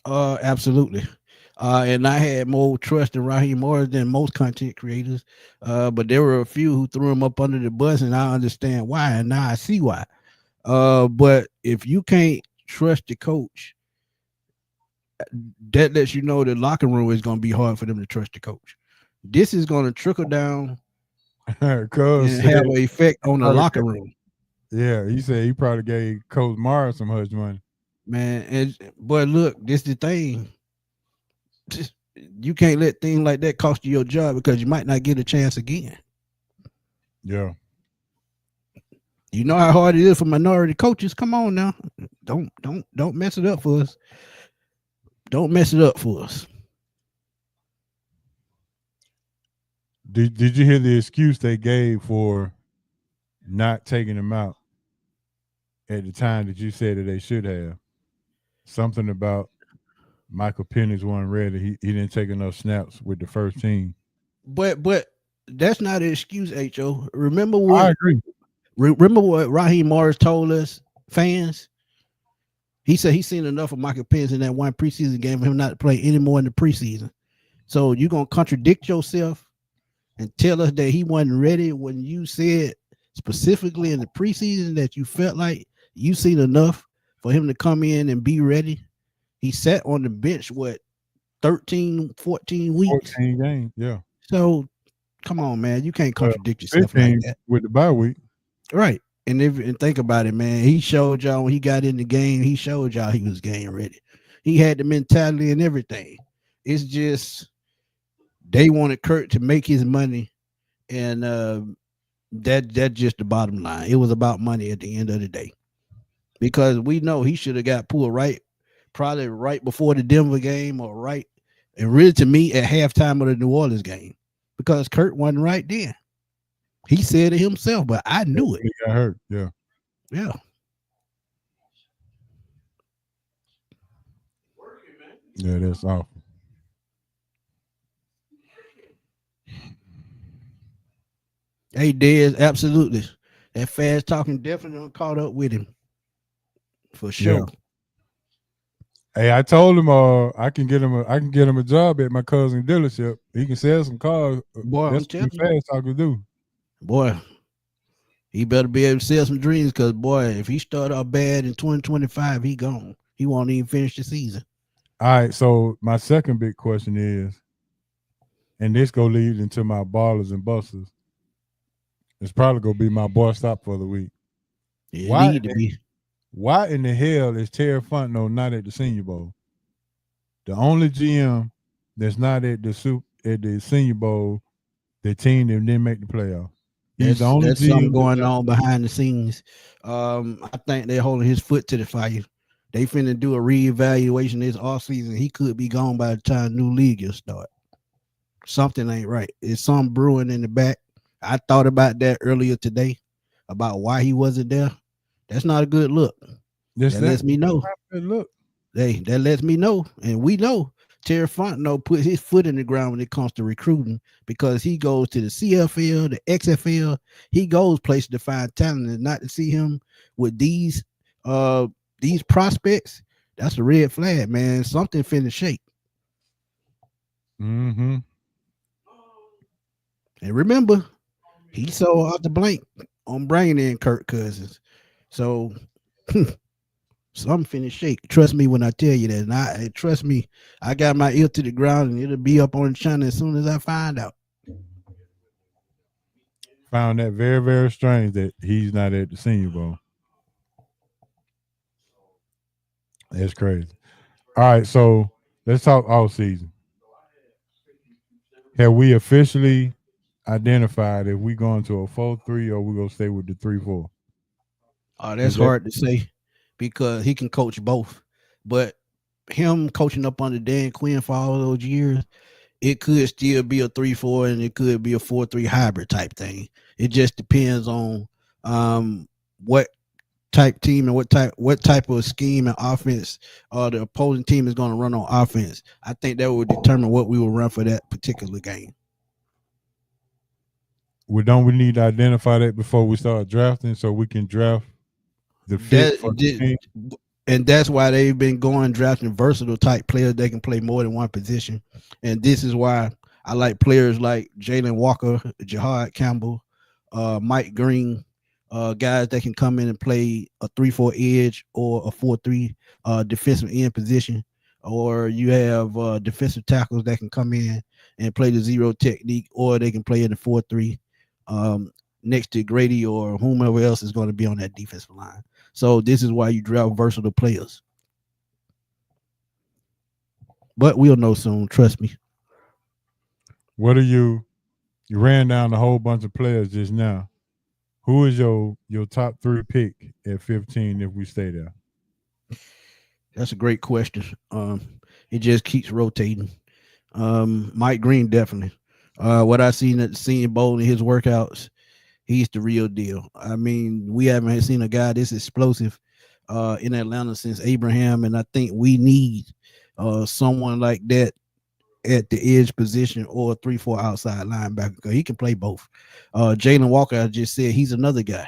Absolutely. And I had more trust in Raheem Morris than most content creators. But there were a few who threw him up under the bus, and I understand why, and now I see why. But if you can't trust the coach, that lets you know the locker room is going to be hard for them to trust the coach. This is going to trickle down and have an effect on the locker room. Yeah, he said he probably gave Coach Morris some hush money. Man, but look, this is the thing. You can't let things like that cost you your job because you might not get a chance again. Yeah. You know how hard it is for minority coaches. Come on now. Don't mess it up for us. Don't mess it up for us. Did you hear the excuse they gave for not taking him out at the time that you said that they should have? Something about Michael Penix wasn't ready. He didn't take enough snaps with the first team. But that's not an excuse, H.O. Remember what I agree. Remember what Raheem Morris told us, fans? He said he's seen enough of Michael Penix in that one preseason game for him not to play anymore in the preseason. So you're going to contradict yourself and tell us that he wasn't ready when you said specifically in the preseason that you felt like you seen enough for him to come in and be ready. He sat on the bench, 13, 14 weeks? 14 games, yeah. So come on, man. You can't contradict yourself like that. With the bye week. Right. And think about it, man. He showed y'all when he got in the game, he showed y'all he was game ready. He had the mentality and everything. It's just they wanted Kurt to make his money, and that's just the bottom line. It was about money at the end of the day. Because we know he should have got pulled probably right before the Denver game or right, and really to me at halftime of the New Orleans game. Because Kurt wasn't right then. He said it himself, but I knew it. He got hurt, yeah. Yeah. Yeah, that's awful. Hey, Dez, absolutely. That fast talking definitely caught up with him. For sure. Yeah. Hey, I told him I can get him a job at my cousin's dealership. He can sell some cars. Boy, that's what fast talking do. Boy, he better be able to sell some dreams because, boy, if he start out bad in 2025, he gone. He won't even finish the season. All right, so my second big question is, and this go lead into my ballers and busters. It's probably gonna be my boy stop for the week. Why in the hell is Terry Fontenot not at the Senior Bowl? The only GM that's not at the Senior Bowl, the team that didn't make the playoffs. He's the only GM something going on behind the scenes. I think they're holding his foot to the fire. They finna do a reevaluation this offseason. He could be gone by the time new league will start. Something ain't right. It's some brewing in the back. I thought about that earlier today about why he wasn't there. That's not a good look. Just That lets me know. Good look. Hey, that lets me know, and we know Terry Fontenot put his foot in the ground when it comes to recruiting because he goes to the CFL, the XFL. He goes places to find talent, and not to see him with these prospects. That's a red flag, man. Something finna shake. Mm-hmm. And remember, he sold out the blank on bringing in Kirk Cousins. So something finna shake. Trust me when I tell you that. And trust me, I got my ear to the ground and it'll be up on the channel as soon as I find out. Found that very, very strange that he's not at the Senior Bowl. That's crazy. All right, so let's talk all season. Have we officially identified if we going to a 4-3 or we gonna stay with the 3-4? That's hard to say because he can coach both. But him coaching up under Dan Quinn for all those years, it could still be a 3-4 and it could be a 4-3 hybrid type thing. It just depends on what type team and what type of scheme and offense the opposing team is going to run on offense. I think that will determine what we will run for that particular game. Don't we need to identify that before we start drafting so we can draft the fit for the team? And that's why they've been drafting versatile type players. They can play more than one position. And this is why I like players like Jalen Walker, Jahad Campbell, Mike Green, guys that can come in and play a 3-4 edge or a 4-3 defensive end position. Or you have defensive tackles that can come in and play the zero technique, or they can play in the 4-3 next to Grady or whomever else is going to be on that defensive line. So this is why you draft versatile players. But we'll know soon. Trust me. What are you ran down a whole bunch of players just now. Who is your top 3 pick at 15 if we stay there? That's a great question. It just keeps rotating. Mike Green, definitely. What I seen at the Senior Bowl in his workouts, he's the real deal. I mean, we haven't seen a guy this explosive in Atlanta since Abraham, and I think we need someone like that at the edge position or 3-4 outside linebacker because he can play both. Jalen Walker, I just said, he's another guy.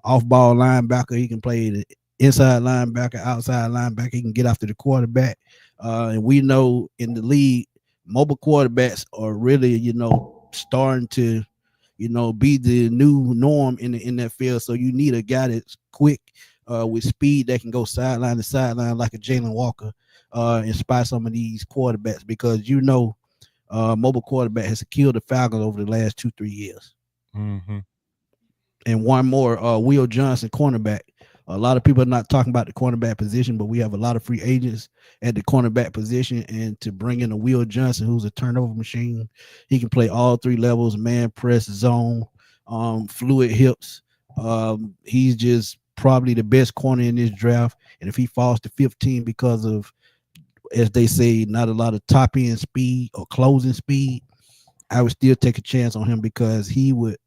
Off-ball linebacker, he can play the inside linebacker, outside linebacker. He can get after the quarterback. And we know in the league, mobile quarterbacks are really, starting to, be the new norm in that field. So you need a guy that's quick with speed that can go sideline to sideline like a Jalen Walker, inspire some of these quarterbacks because mobile quarterback has killed the Falcons over the last 2-3 years. Mm-hmm. And one more, Will Johnson, cornerback. A lot of people are not talking about the cornerback position, but we have a lot of free agents at the cornerback position. And to bring in a Will Johnson, who's a turnover machine, he can play all 3 levels: man, press, zone, fluid hips. He's just probably the best corner in this draft. And if he falls to 15 because of, as they say, not a lot of top end speed or closing speed, I would still take a chance on him because he would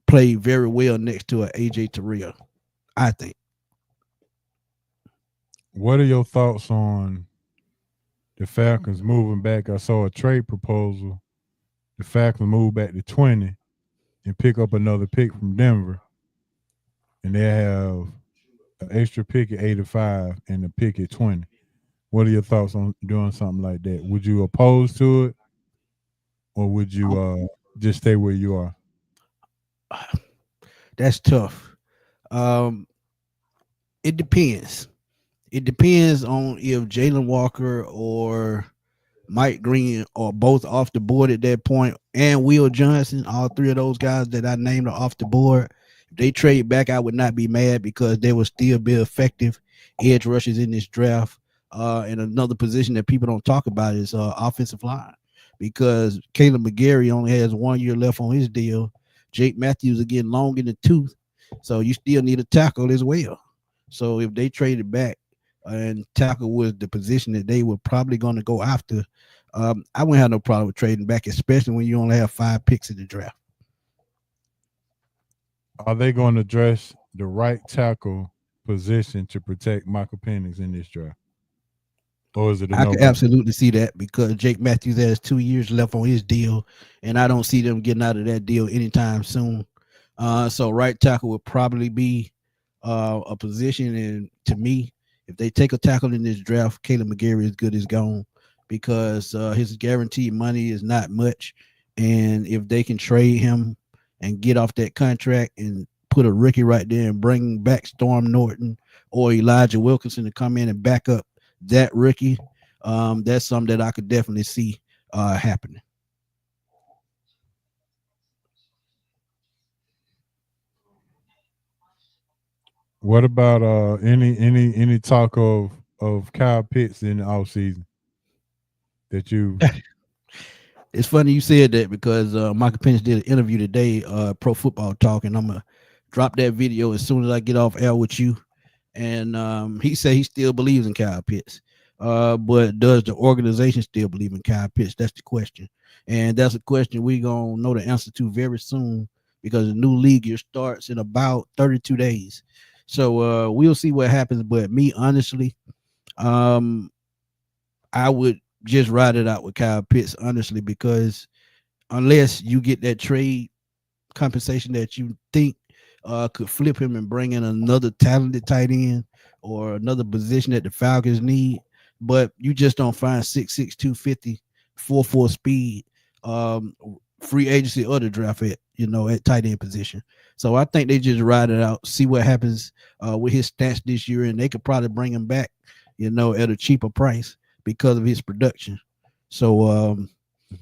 play very well next to an AJ Terrell, I think. What are your thoughts on the Falcons moving back? I saw a trade proposal. The Falcons move back to 20 and pick up another pick from Denver. And they have an extra pick at 85 and a pick at 20. What are your thoughts on doing something like that? Would you oppose to it? Or would you just stay where you are? That's tough. It depends. It depends on if Jalen Walker or Mike Green are both off the board at that point, and Will Johnson, all 3 of those guys that I named are off the board. If they trade back, I would not be mad because they will still be effective edge rushers in this draft. And another position that people don't talk about is offensive line, because Caleb McGarry only has 1 year left on his deal. Jake Matthews are getting long in the tooth, so you still need a tackle as well. So if they traded back and tackle was the position that they were probably going to go after, I wouldn't have no problem with trading back, especially when you only have 5 picks in the draft. Are they going to address the right tackle position to protect Michael Penix in this draft? Or is it a I no? could absolutely see that because Jake Matthews has 2 years left on his deal, and I don't see them getting out of that deal anytime soon. So right tackle would probably be a position, and to me, if they take a tackle in this draft, Caleb McGarry is good as gone because his guaranteed money is not much, and if they can trade him and get off that contract and put a rookie right there and bring back Storm Norton or Elijah Wilkinson to come in and back up that rookie, that's something that I could definitely see happening. What about any talk of Kyle Pitts in the offseason that you? It's funny you said that because Michael Penix did an interview today, Pro Football Talk, and I'm gonna drop that video as soon as I get off air with you. And he said he still believes in Kyle Pitts. But does the organization still believe in Kyle Pitts? That's the question. And that's a question we're going to know the answer to very soon because the new league year starts in about 32 days. So we'll see what happens. But me, honestly, I would just ride it out with Kyle Pitts, honestly, because unless you get that trade compensation that you think could flip him and bring in another talented tight end or another position that the Falcons need, but you just don't find 6'6", 250, 4.4 speed, free agency or the draft at tight end position. So I think they just ride it out, see what happens with his stats this year, and they could probably bring him back, at a cheaper price because of his production. So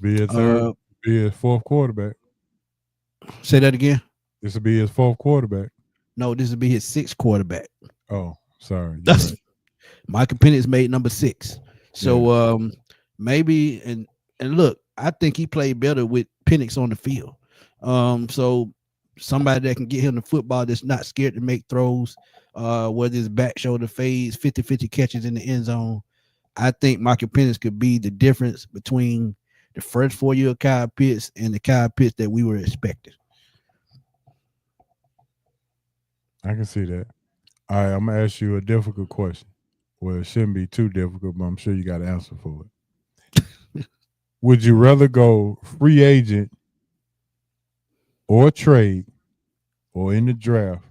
be his fourth quarterback. Say that again. This will be his fourth quarterback. No, this will be his sixth quarterback. Oh, sorry. That's Right. Michael Penix made number 6. So maybe and look, I think he played better with Penix on the field. So somebody that can get him the football that's not scared to make throws, whether it's back shoulder fades, 50-50 catches in the end zone. I think Michael Penix could be the difference between the first 4 year Kyle Pitts and the Kyle Pitts that we were expecting. I can see that. All right, I'm gonna ask you a difficult question. Well, it shouldn't be too difficult, but I'm sure you got an answer for it. Would you rather go free agent or trade or in the draft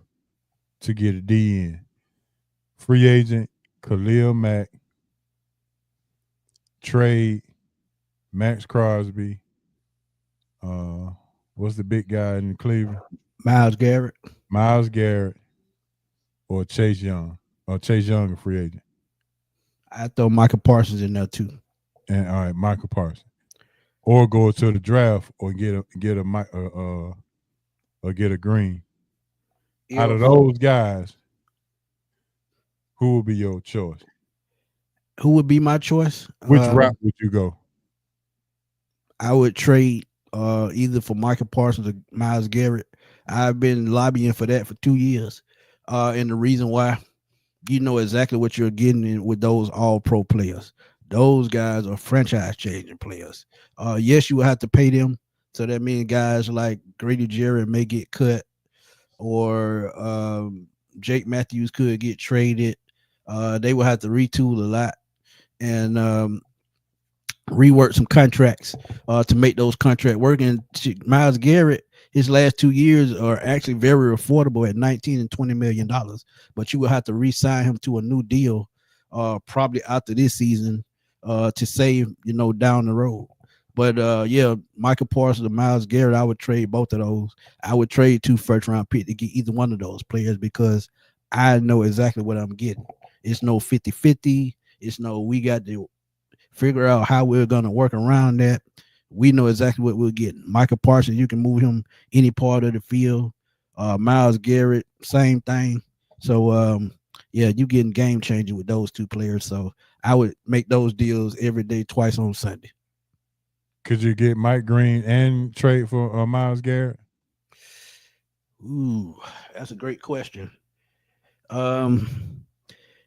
to get a DN? Free agent, Khalil Mack. Trade, Max Crosby. What's the big guy in Cleveland? Myles Garrett. Myles Garrett or Chase Young. Or Chase Young, a free agent. I throw Michael Parsons in there too. And all right, Michael Parsons. Or go to the draft or get a Green. Yeah. Out of those guys, who would be your choice? Who would be my choice? Which route would you go? I would trade either for Michael Parsons or Myles Garrett. I've been lobbying for that for 2 years. And the reason why, you know exactly what you're getting in with those all-pro players. Those guys are franchise-changing players. Yes, you will have to pay them. So that means guys like Grady Jarrett may get cut or Jake Matthews could get traded. They will have to retool a lot and rework some contracts to make those contracts work. And Myles Garrett, his last 2 years are actually very affordable at $19 and $20 million. But you will have to re-sign him to a new deal probably after this season to save, down the road. But Michael Parsons and Myles Garrett, I would trade both of those. I would trade 2 first-round picks to get either one of those players because I know exactly what I'm getting. It's no 50-50. It's no we got to figure out how we're going to work around that. We know exactly what we're getting. Michael Parsons, you can move him any part of the field. Myles Garrett, same thing. So, you're getting game changing with those 2 players. So I would make those deals every day, twice on Sunday. Could you get Mike Green and trade for Myles Garrett? Ooh, that's a great question.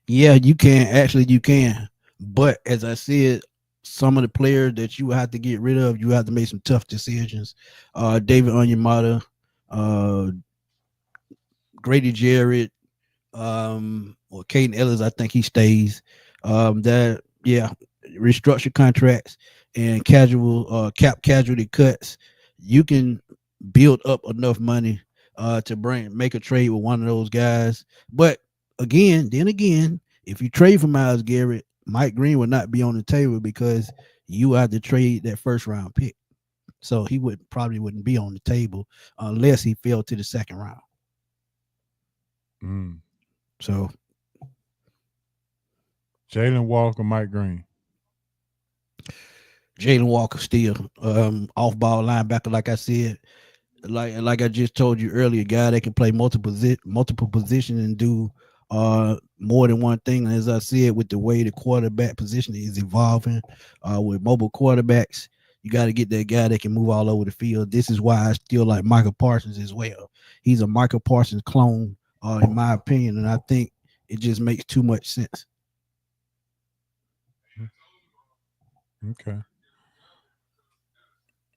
Yeah, you can. Actually, you can. But as I said, some of the players that you have to get rid of, you have to make some tough decisions. David Onyemata, Grady Jarrett, or Caden Ellis, I think he stays. That restructured contracts and cap casualty cuts. You can build up enough money to make a trade with one of those guys. But again, if you trade for Myles Garrett, Mike Green would not be on the table because you had to trade that first round pick. So he probably wouldn't be on the table unless he fell to the second round. So Jalen Walker, Mike Green. Jalen Walker still off ball linebacker, like I said. Like I just told you earlier, guy that can play multiple positions and do more than one thing. As I said, with the way the quarterback position is evolving, with mobile quarterbacks, you got to get that guy that can move all over the field. This is why I still like Michael Parsons as well. He's a Michael Parsons clone, in my opinion, and I think it just makes too much sense. Okay.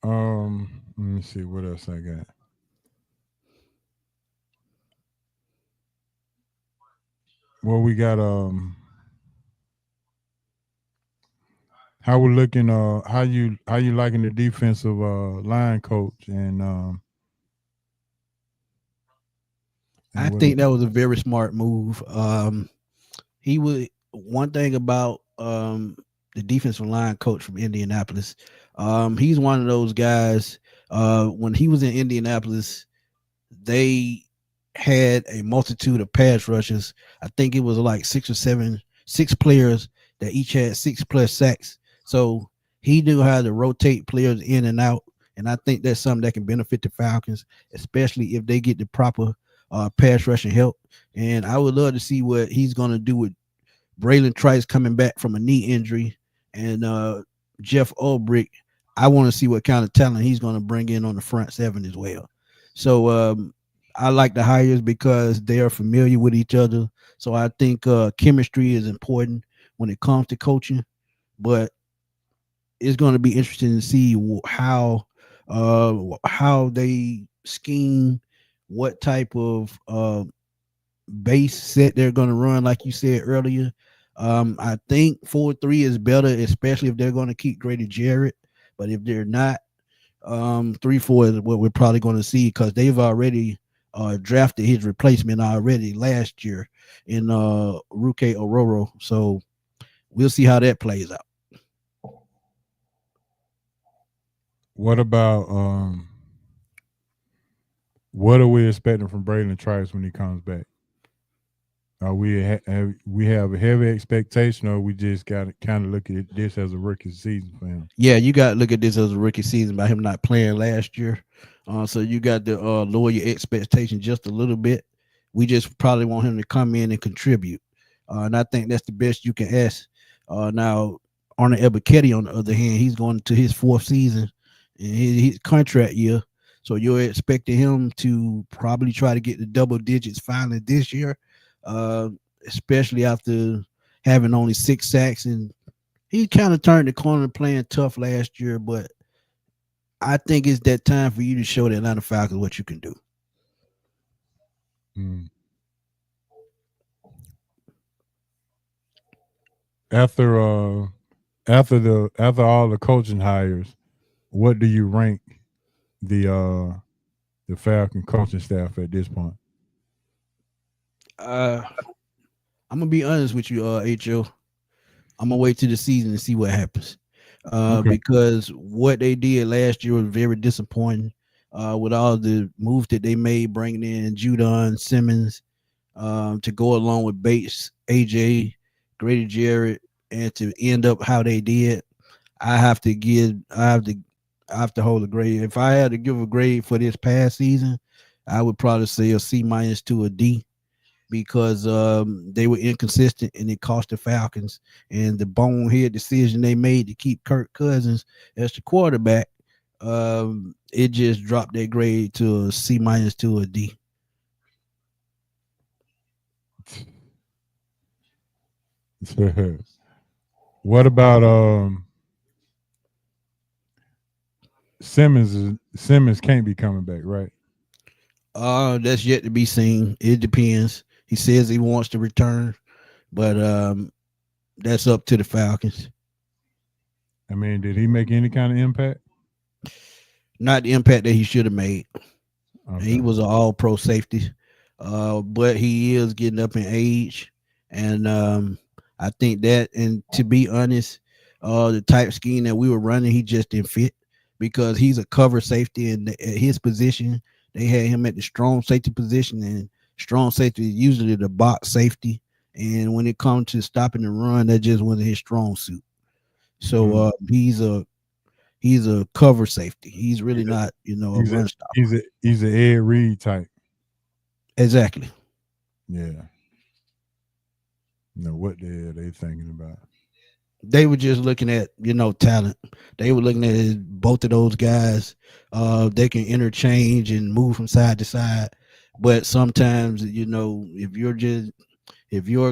Let me see what else I got. Well, we got how we're looking how you liking the defensive line coach and I think that was a very smart move. He would one thing about the defensive line coach from Indianapolis. He's one of those guys. When he was in Indianapolis, they had a multitude of pass rushers. I think it was like six players that each had 6+ sacks. So he knew how to rotate players in and out. And I think that's something that can benefit the Falcons, especially if they get the proper pass rushing help. And I would love to see what he's going to do with Braylon Trice coming back from a knee injury and Jeff Ulbrich. I want to see what kind of talent he's going to bring in on the front seven as well. So I like the hires because they are familiar with each other. So I think chemistry is important when it comes to coaching, but it's going to be interesting to see how they scheme, what type of base set they're going to run. Like you said earlier, I think 4-3 is better, especially if they're going to keep Grady Jarrett. But if they're not, 3-4 is what we're probably going to see because they've already drafted his replacement already last year in Ruke Ororo. So we'll see how that plays out. What about what are we expecting from Braylon Trice when he comes back? We have a heavy expectation, or we just got to kind of look at this as a rookie season for him? Yeah, you got to look at this as a rookie season by him not playing last year. So you got to lower your expectation just a little bit. We just probably want him to come in and contribute. And I think that's the best you can ask. Now, Arnold Ebiketie, on the other hand, he's going to his 4th season in his contract year. So you're expecting him to probably try to get the double digits finally this year, especially after having only 6 sacks. And he kind of turned the corner playing tough last year, but I think it's that time for you to show the Atlanta Falcons what you can do. After all the coaching hires, what do you rank the Falcon coaching staff at this point? I'm gonna be honest with you, HO. I'm gonna wait till the season and see what happens. Because what they did last year was very disappointing. With all the moves that they made, bringing in Judon Simmons to go along with Bates, AJ, Grady Jarrett, and to end up how they did, I have to hold a grade. If I had to give a grade for this past season, I would probably say a C- to a D, because they were inconsistent and it cost the Falcons. And the bonehead decision they made to keep Kirk Cousins as the quarterback, it just dropped their grade to a C- to a D. What about Simmons? Simmons can't be coming back, right? That's yet to be seen. It depends. He says he wants to return, but that's up to the Falcons. I mean, did he make any kind of impact? Not the impact that he should have made. Okay. He was an all-pro safety, but he is getting up in age, and I think that. And to be honest, the type scheme that we were running, he just didn't fit because he's a cover safety, and at his position, they had him at the strong safety position, and strong safety is usually the box safety. And when it comes to stopping the run, that just wasn't his strong suit. So he's a cover safety. He's really not, a run stopper. He's an Ed Reed type. Exactly. Yeah. What the hell they thinking about? They were just looking at, talent. They were looking at both of those guys. They can interchange and move from side to side. But sometimes, if you're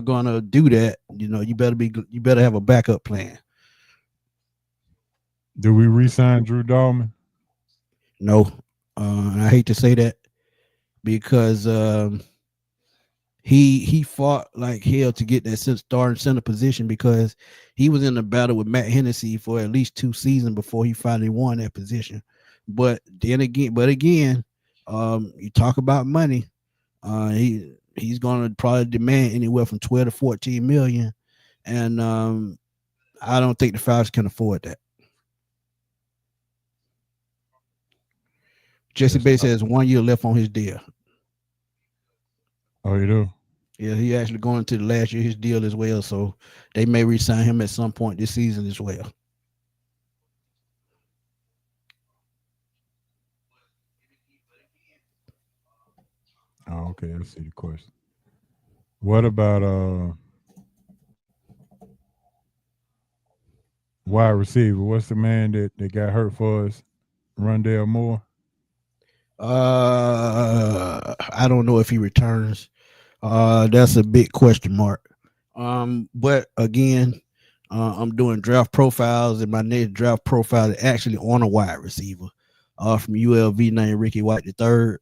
gonna do that, you better have a backup plan. Do we re-sign Drew Dahlman? No. I hate to say that because he fought like hell to get that starting center position because he was in a battle with Matt Hennessy for at least 2 seasons before he finally won that position. But again, you talk about money. He's going to probably demand anywhere from 12 to 14 million, and I don't think the Falcons can afford that. Jesse Bates has 1 year left on his deal. Oh, you do? Yeah, he actually going to the last year of his deal as well, so they may re-sign him at some point this season as well. Oh, okay. I see the question. What about wide receiver? What's the man that got hurt for us? Rondale Moore? I don't know if he returns. That's a big question mark. But again, I'm doing draft profiles, and my next draft profile is actually on a wide receiver from ULV named Ricky White III.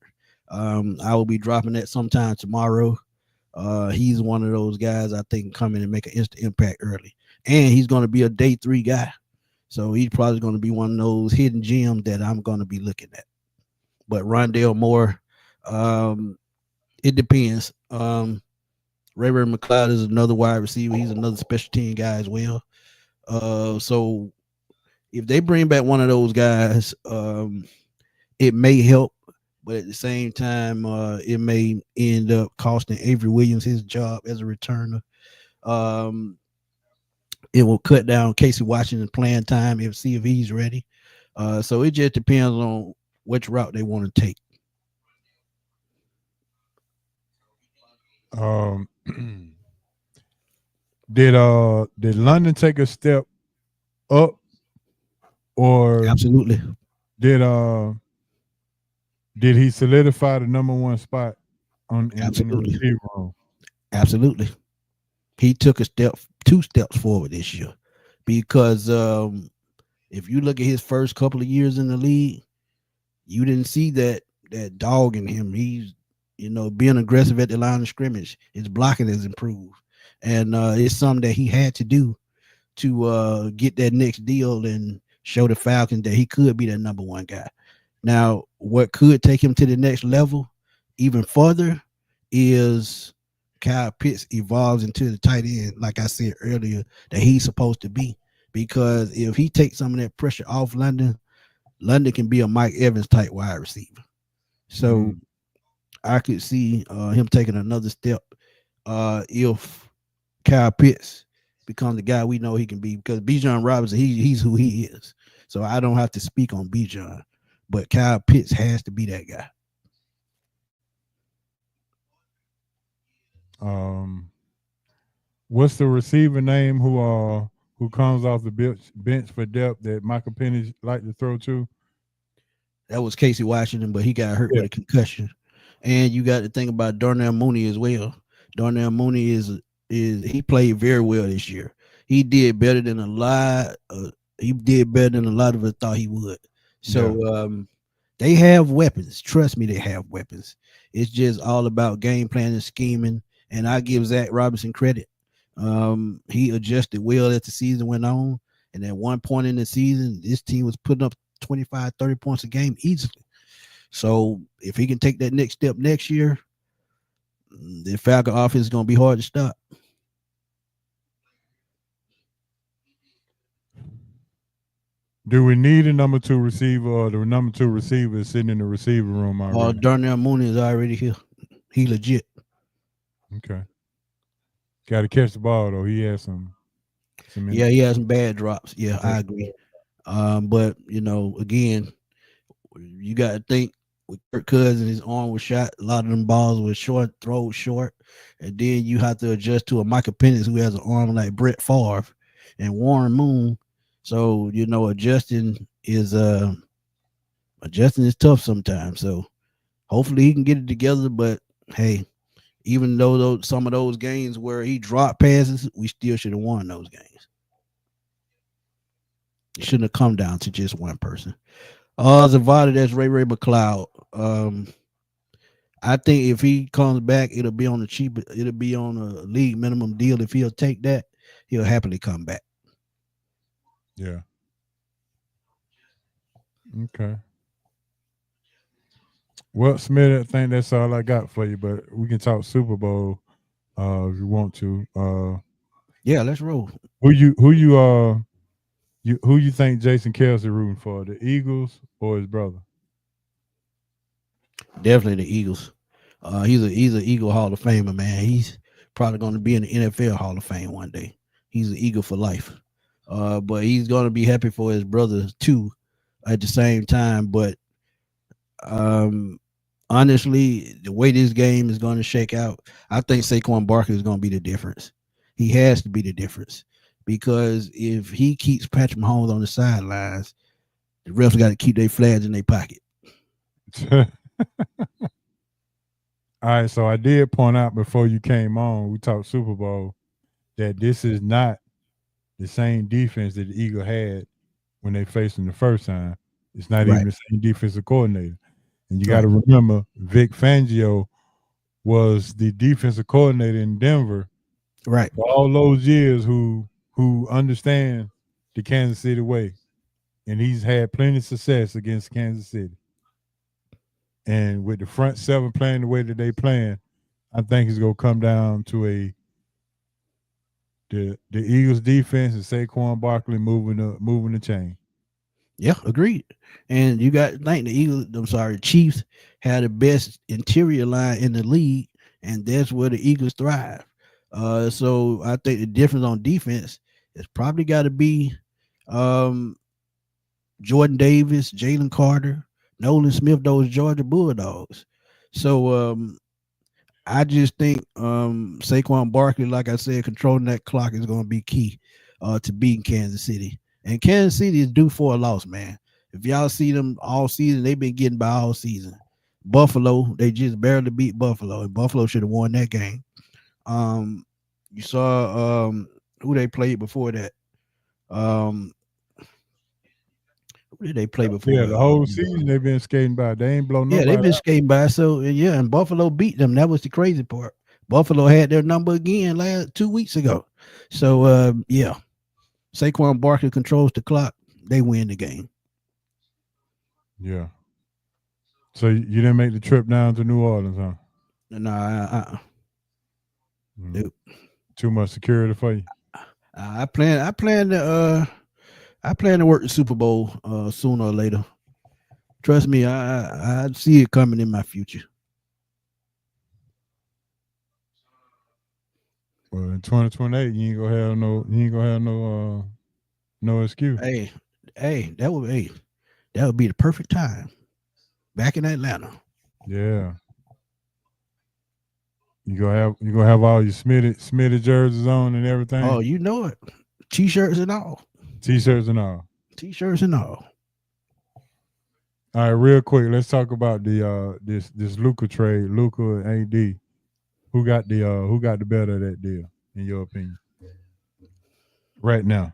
I will be dropping that sometime tomorrow. He's one of those guys I think come in and make an instant impact early, and he's going to be a day 3 guy. So he's probably going to be one of those hidden gems that I'm going to be looking at. But Rondale Moore, it depends. Ray McLeod is another wide receiver. He's another special team guy as well. So if they bring back one of those guys, it may help, but at the same time, it may end up costing Avery Williams his job as a returner. It will cut down Casey Washington playing time if he's ready. So it just depends on which route they want to take. Did London take a step up, or Absolutely did he solidify the number 1 spot in the receiver room? Absolutely. He took 2 steps forward this year because if you look at his first couple of years in the league, you didn't see that dog in him. He's being aggressive at the line of scrimmage. His blocking has improved, and it's something that he had to do to get that next deal and show the Falcons that he could be that number 1 guy. Now, what could take him to the next level even further is Kyle Pitts evolves into the tight end, like I said earlier, that he's supposed to be. Because if he takes some of that pressure off London can be a Mike Evans type wide receiver. So I could see him taking another step if Kyle Pitts becomes the guy we know he can be, because Bijan Robinson, he's who he is. So I don't have to speak on Bijan, but Kyle Pitts has to be that guy. What's the receiver name who comes off the bench for depth that Michael Penix like to throw to? That was Casey Washington, but he got hurt with a concussion. And you got to think about Darnell Mooney as well. Darnell Mooney he played very well this year. He did better than a lot. He did better than a lot of us thought he would. So They have weapons. Trust me, they have weapons. It's just all about game plan and scheming. And I give Zach Robinson credit. He adjusted well as the season went on. And at one point in the season, this team was putting up 25, 30 points a game easily. So if he can take that next step next year, the Falcon offense is going to be hard to stop. Do we need a number 2 receiver, or the number 2 receiver is sitting in the receiver room already? Darnell Mooney is already here. He legit. Okay. Got to catch the ball though. He has some. Yeah, he has some bad drops. Yeah, I agree. But again, you got to think with Kirk Cousins, his arm was shot. A lot of them balls were short, throws short, and then you have to adjust to a Michael Penix who has an arm like Brett Favre and Warren Moon. So adjusting is tough sometimes. So hopefully he can get it together. But hey, even though some of those games where he dropped passes, we still should have won those games. It shouldn't have come down to just one person. Zavada, that's Ray McCloud. I think if he comes back, it'll be on a league minimum deal. If he'll take that, he'll happily come back. Yeah. Okay. Well, Smith, I think that's all I got for you, but we can talk Super Bowl if you want to. Yeah, let's roll. Who you think Jason Kelce rooting for? The Eagles or his brother? Definitely the Eagles. He's an Eagle Hall of Famer, man. He's probably going to be in the NFL Hall of Fame one day. He's an Eagle for life. But he's going to be happy for his brother too at the same time. But honestly, the way this game is going to shake out, I think Saquon Barkley is going to be the difference. He has to be the difference, because if he keeps Patrick Mahomes on the sidelines, the refs got to keep their flags in their pocket. All right, so I did point out before you came on, we talked Super Bowl, that this is not the same defense that the Eagle had when they faced him the first time. It's not even the same defensive coordinator. And you got to remember, Vic Fangio was the defensive coordinator in Denver for all those years who understand the Kansas City way. And he's had plenty of success against Kansas City. And with the front seven playing the way that they playing, I think it's going to come down to the Eagles defense and Saquon Barkley moving the chain. Yeah, agreed. And you got to think the Chiefs had the best interior line in the league, and that's where the Eagles thrive. So I think the difference on defense is probably got to be Jordan Davis, Jalen Carter, Nolan Smith, those Georgia Bulldogs. So I just think Saquon Barkley, like I said, controlling that clock is going to be key to beating Kansas City. And Kansas City is due for a loss, man. If y'all see them all season, they've been getting by all season. Buffalo, they just barely beat Buffalo, and Buffalo should have won that game. You saw who they played before that. Who did they play before? Yeah, the whole season they've been skating by. They ain't blown nobody. Yeah, they've been skating by. So and Buffalo beat them. That was the crazy part. Buffalo had their number again 2 weeks ago. So Saquon Barkley controls the clock. They win the game. Yeah. So you didn't make the trip down to New Orleans, huh? No, Nope. Too much security for you. I plan to work the Super Bowl sooner or later. Trust me, I see it coming in my future. Well, in 2028, you ain't gonna have no excuse. Hey, that would be the perfect time. Back in Atlanta. Yeah. You gonna have all your Smitty jerseys on and everything. Oh, you know it. T-shirts and all. T-shirts and all. All right, real quick, let's talk about the this Luka trade, Luka and AD. Who got the better of that deal, in your opinion? Right now,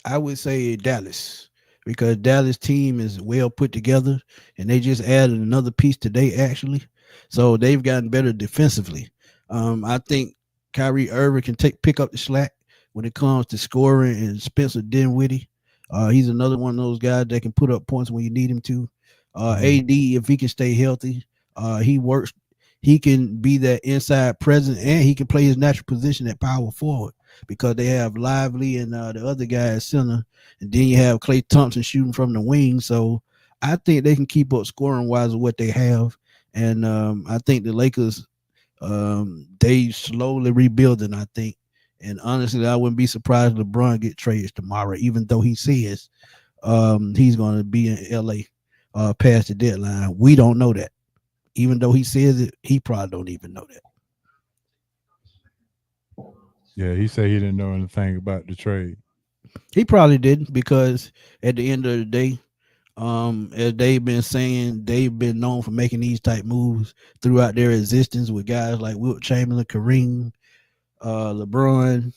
I would say Dallas, because Dallas team is well put together, and they just added another piece today actually, so they've gotten better defensively. I think Kyrie Irving can pick up the slack when it comes to scoring, and Spencer Dinwiddie, he's another one of those guys that can put up points when you need him to. AD, if he can stay healthy, he works. He can be that inside presence, and he can play his natural position at power forward because they have Lively and the other guy at center, and then you have Klay Thompson shooting from the wing. So I think they can keep up scoring wise of what they have, and I think the Lakers, they slowly rebuilding. I think, and honestly, I wouldn't be surprised if LeBron get traded tomorrow, even though he says he's going to be in LA past the deadline. We don't know that. Even though he says it, he probably don't even know that. Yeah, he said he didn't know anything about the trade. He probably didn't, because at the end of the day, as they've been saying, they've been known for making these type moves throughout their existence with guys like Wilt Chamberlain, Kareem, LeBron,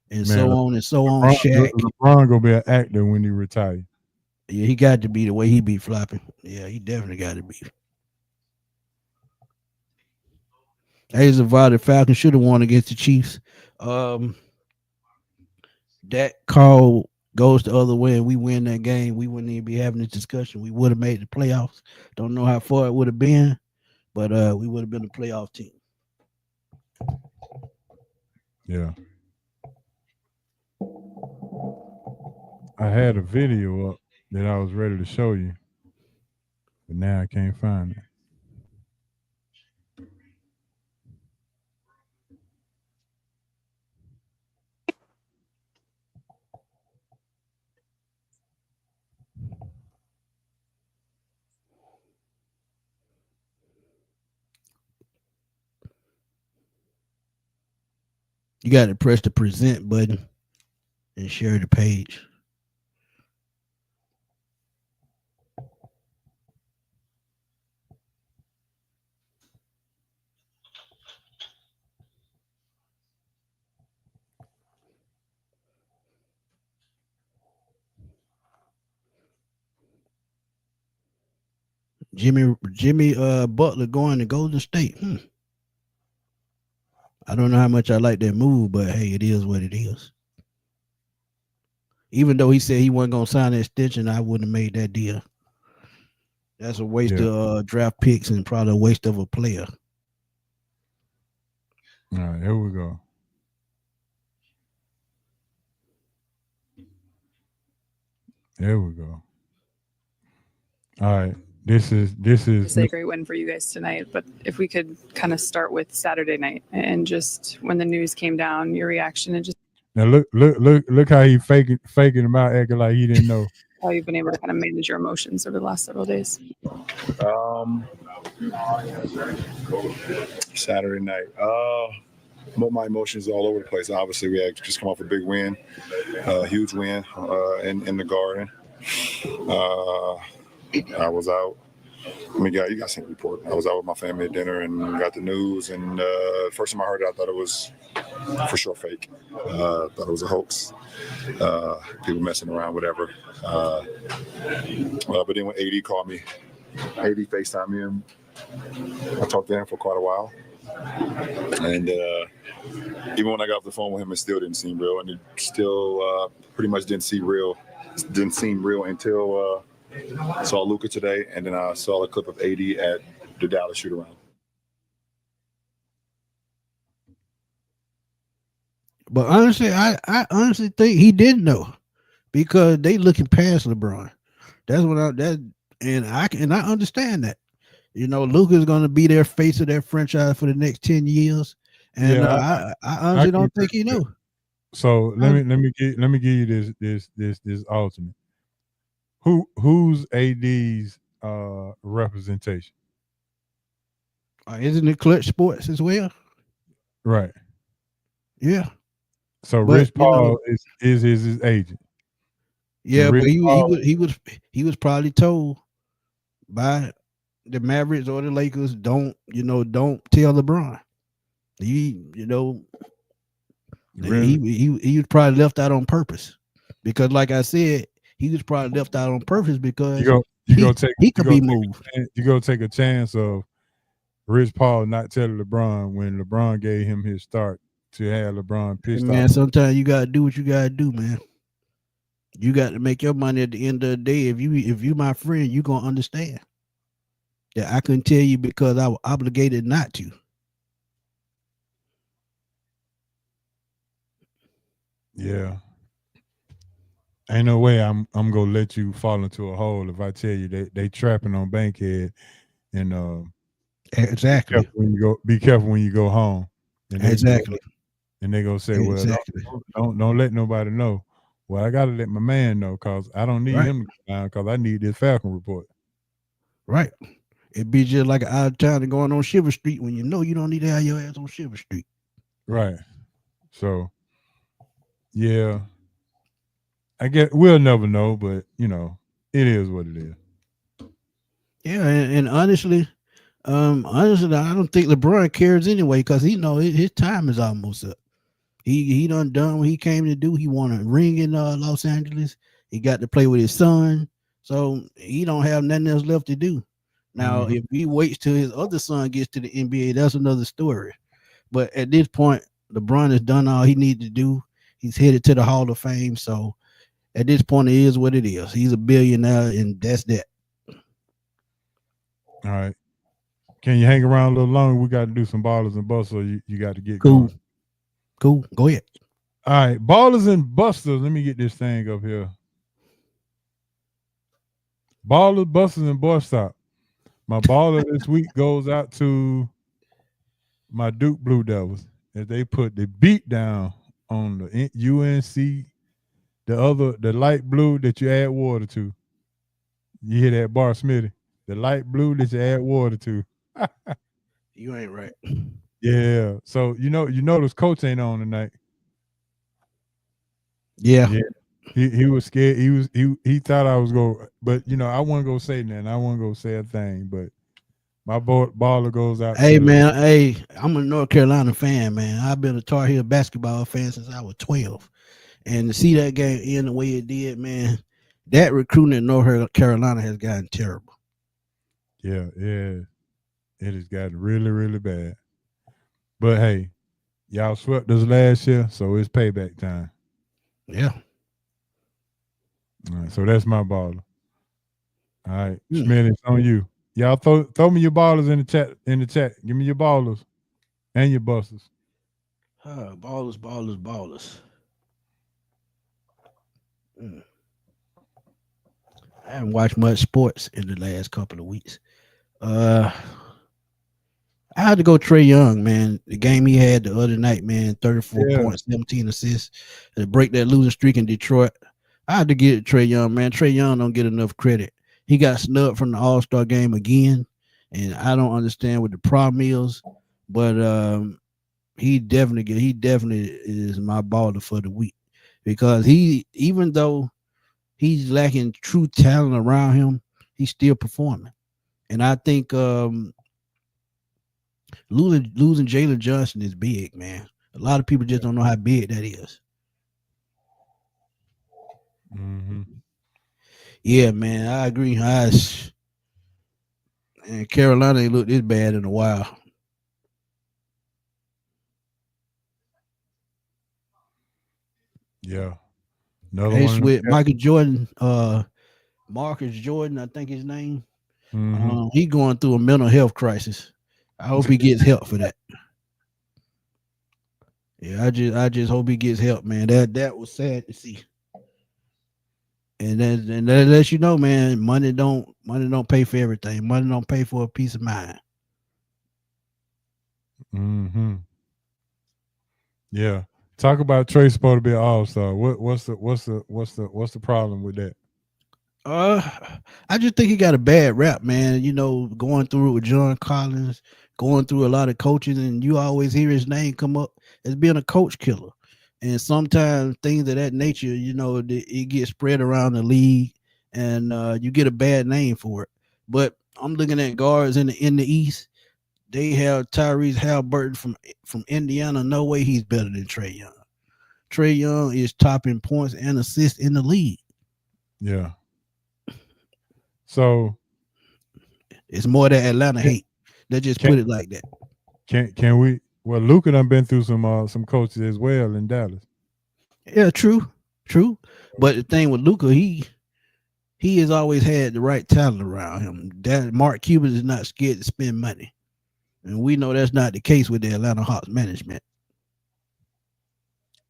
and so on and so on. Shaq. LeBron gonna be an actor when he retire. Yeah, he got to be the way he be flopping. Yeah, he definitely got to be. Hey, Zavada, Falcons should have won against the Chiefs. That call goes the other way and we win that game, we wouldn't even be having this discussion. We would have made the playoffs. Don't know how far it would have been, but we would have been a playoff team. Yeah. I had a video up that I was ready to show you, but now I can't find it. You got to press the present button and share the page. Jimmy Butler going to Golden State. I don't know how much I like that move, but hey, it is what it is. Even though he said he wasn't going to sign an extension, I wouldn't have made that deal. That's a waste of draft picks and probably a waste of a player. All right, here we go. There we go. All right. This is It's a great win for you guys tonight, but if we could kind of start with Saturday night and just when the news came down, your reaction, and just now look how he faking him out, acting like he didn't know. How you've been able to kind of manage your emotions over the last several days. Saturday night. My emotions all over the place. Obviously, we had just come off a big win, huge win in the Garden. I was out. You got seen the report. I was out with my family at dinner and got the news. And first time I heard it, I thought it was for sure fake. Thought it was a hoax. People messing around, whatever. But then when AD called me, AD FaceTimed me, and I talked to him for quite a while. And even when I got off the phone with him, it still didn't seem real, and it still pretty much didn't seem real until I saw Luka today, and then I saw a clip of AD at the Dallas shoot-around. But honestly, I honestly think he didn't know, because they looking past LeBron. That's what I understand that. You know, Luka's going to be their face of their franchise for the next 10 years, and I honestly don't think he knew. So let me give you this alternate. Who's AD's representation? Isn't it Clutch Sports as well? Right. Yeah. So Rich Paul is his agent. Yeah, but he was probably told by the Mavericks or the Lakers, don't tell LeBron. He was probably left out on purpose, because like I said, he was probably left out on purpose because you go take he could be moved. You go take a chance of Rich Paul not telling LeBron when LeBron gave him his start to have LeBron pissed Man, off. sometimes you gotta do what you gotta do, man. You got to make your money at the end of the day. If you my friend, you gonna understand that I couldn't tell you because I was obligated not to. Yeah. Ain't no way I'm gonna let you fall into a hole if I tell you they trapping on Bankhead and Exactly. be careful when you go home. And Exactly. And they gonna say, Exactly. well, don't let nobody know. Well, I gotta let my man know because I don't need him to go down because I need this Falcon report. Right. It'd be just like an out of town and going on Shiver Street when you know you don't need to have your ass on Shiver Street. Right. So yeah. I guess we'll never know, but you know, it is what it is. Yeah, and honestly, I don't think LeBron cares anyway because he know his time is almost up. He done what he came to do. He won a ring in Los Angeles. He got to play with his son, so he don't have nothing else left to do. Now, if he waits till his other son gets to the NBA, that's another story. But at this point, LeBron has done all he needs to do. He's headed to the Hall of Fame, so at this point, it is what it is. He's a billionaire, and that's that. All right. Can you hang around a little longer? We got to do some ballers and busters. You got to get Cool. going. Cool. Go ahead. All right. Ballers and busters. Let me get this thing up here. Ballers, busters, and boy stop. My baller this week goes out to my Duke Blue Devils as they put the beat down on the UNC, the light blue that you add water to. You hear that bar, Smitty? The light blue that you add water to. You ain't right. Yeah. So you notice coach ain't on tonight. Yeah. He was scared. He thought I was going, but I wasn't gonna say nothing. I wasn't gonna say a thing. But my baller goes out. Hey man, I'm a North Carolina fan, man. I've been a Tar Heel basketball fan since I was 12, and to see that game end the way it did, man, that recruiting in North Carolina has gotten terrible. Yeah, it has gotten really, really bad. But hey, y'all swept us last year, so it's payback time. Yeah. All right, so that's my baller. All right, Schmidt, it's on you. Y'all throw me your ballers in the chat. Give me your ballers and your busters. Ballers. I haven't watched much sports in the last couple of weeks. I had to go Trae Young, man. The game he had the other night, man, 34 points, 17 assists, to break that losing streak in Detroit. I had to get Trae Young, man. Trae Young don't get enough credit. He got snubbed from the All-Star game again, and I don't understand what the problem is, but he definitely is my baller for the week because even though he's lacking true talent around him, he's still performing. And I think losing Jalen Johnson is big, man. A lot of people just don't know how big that is. Mm-hmm. Yeah, man, I agree. And Carolina ain't looked this bad in a while. Yeah. Another one. With Michael Jordan, Marcus Jordan, I think his name. Mm-hmm. He going through a mental health crisis. I hope he gets help for that. Yeah, I just hope he gets help, man. That was sad to see. And that lets you know, man, money don't pay for everything. Money don't pay for a peace of mind. Mm-hmm. Yeah. Talk about Trae supposed to be an all-star. What's the problem with that? I just think he got a bad rap, man. Going through it with John Collins, going through a lot of coaches, and you always hear his name come up as being a coach killer. And sometimes things of that nature, it gets spread around the league, and you get a bad name for it. But I'm looking at guards in the East. They have Tyrese Halliburton from Indiana. No way he's better than Trae Young. Trae Young is topping points and assists in the league. Yeah. So It's more that Atlanta hate. They just put it like that. Can we? Well, Luka done been through some coaches as well in Dallas. Yeah, true. But the thing with Luka, he has always had the right talent around him. That Mark Cuban is not scared to spend money, and we know that's not the case with the Atlanta Hawks management.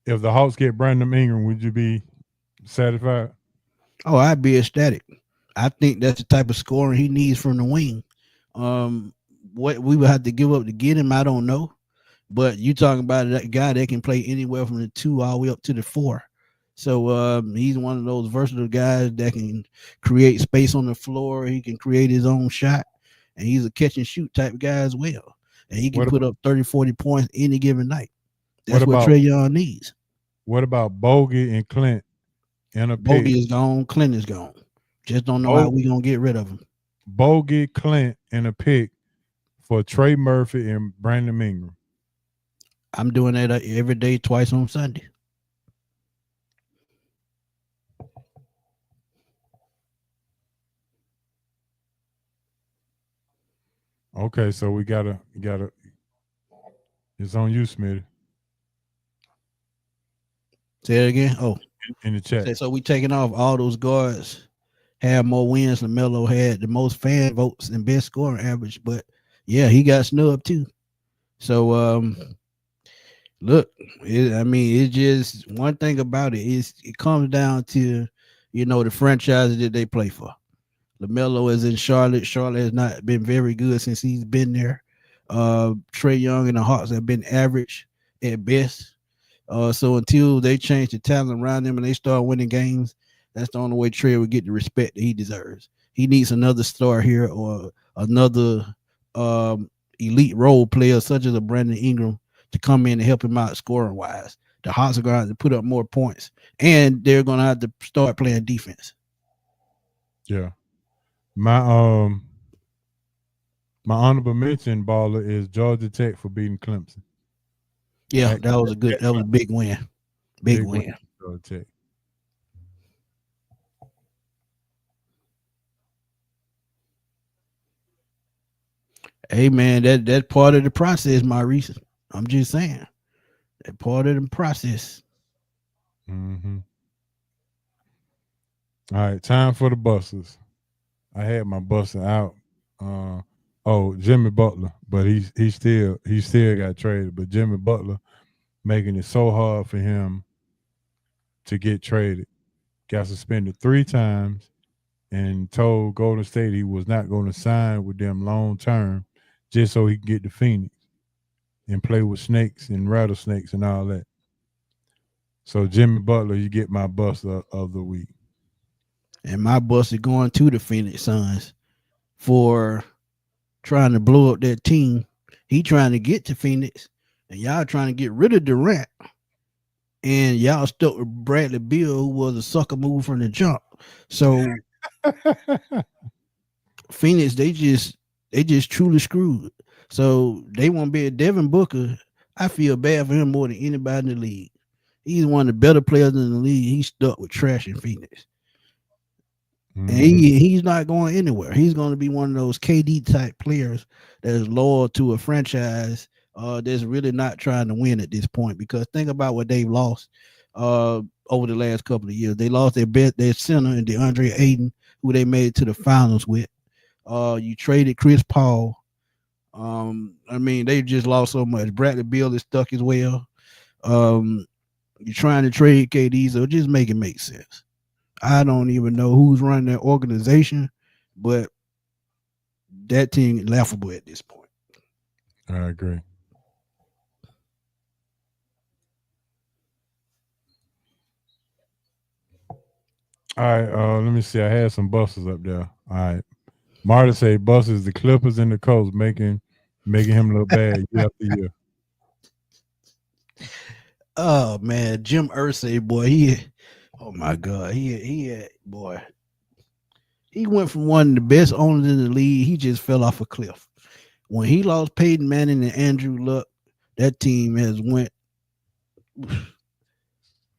If the Hawks get Brandon Ingram, would you be satisfied? Oh, I'd be ecstatic. I think that's the type of scoring he needs from the wing. What we would have to give up to get him, I don't know. But you talking about that guy that can play anywhere from the 2 all the way up to the 4. So he's one of those versatile guys that can create space on the floor. He can create his own shot, and he's a catch and shoot type guy as well. And he can put up 30, 40 points any given night. That's what Trae Young needs. What about Bogey and Clint and a pick? Bogey is gone. Clint is gone. Just don't know how we gonna get rid of him. Bogey, Clint, and a pick for Trey Murphy and Brandon Ingram. I'm doing that every day, twice on Sunday. Okay, so we gotta. It's on you, Smitty. Say it again. Oh, in the chat. So we taking off all those guards. Have more wins. LaMelo had the most fan votes and best scoring average, but yeah, he got snubbed too. So look, it's just one thing about it is it comes down to the franchises that they play for. LaMelo is in Charlotte. Charlotte has not been very good since he's been there. Trae Young and the Hawks have been average at best. So until they change the talent around them and they start winning games, that's the only way Trae will get the respect that he deserves. He needs another star here or another elite role player such as a Brandon Ingram to come in and help him out scoring wise. The Hawks are going to have to put up more points, and they're going to have to start playing defense. Yeah. My honorable mention, baller, is Georgia Tech for beating Clemson. Yeah, that was a big win. Big win. Georgia Tech. Hey man, that's part of the process, Maurice. I'm just saying. That part of the process. Mm-hmm. All right, time for the busters. I had my buster out. Jimmy Butler, but he still got traded. But Jimmy Butler making it so hard for him to get traded. Got suspended 3 times and told Golden State he was not going to sign with them long term just so he can get to Phoenix and play with snakes and rattlesnakes and all that. So Jimmy Butler, you get my buster of the week. And my buster going to the Phoenix Suns for trying to blow up that team. He trying to get to Phoenix, and y'all trying to get rid of Durant. And y'all stuck with Bradley Beal, who was a sucker move from the jump. So Phoenix, they just truly screwed. So they won't be a Devin Booker. I feel bad for him more than anybody in the league. He's one of the better players in the league. He's stuck with trash in Phoenix. Mm-hmm. And he's not going anywhere. He's going to be one of those KD type players that is loyal to a franchise that's really not trying to win at this point. Because think about what they've lost over the last couple of years. They lost their center and DeAndre Ayton, who they made it to the finals with. You traded Chris Paul. They just lost so much. Bradley Beal is stuck as well. You're trying to trade KD, so just make it make sense. I don't even know who's running that organization, but that team is laughable at this point. I agree. All right, let me see. I had some busters up there. All right. Marta say busters the Clippers and the Colts making him look bad year after year. Oh man, Jim Irsay, boy, oh my God, he went from one of the best owners in the league. He just fell off a cliff. When he lost Peyton Manning and Andrew Luck, that team has went.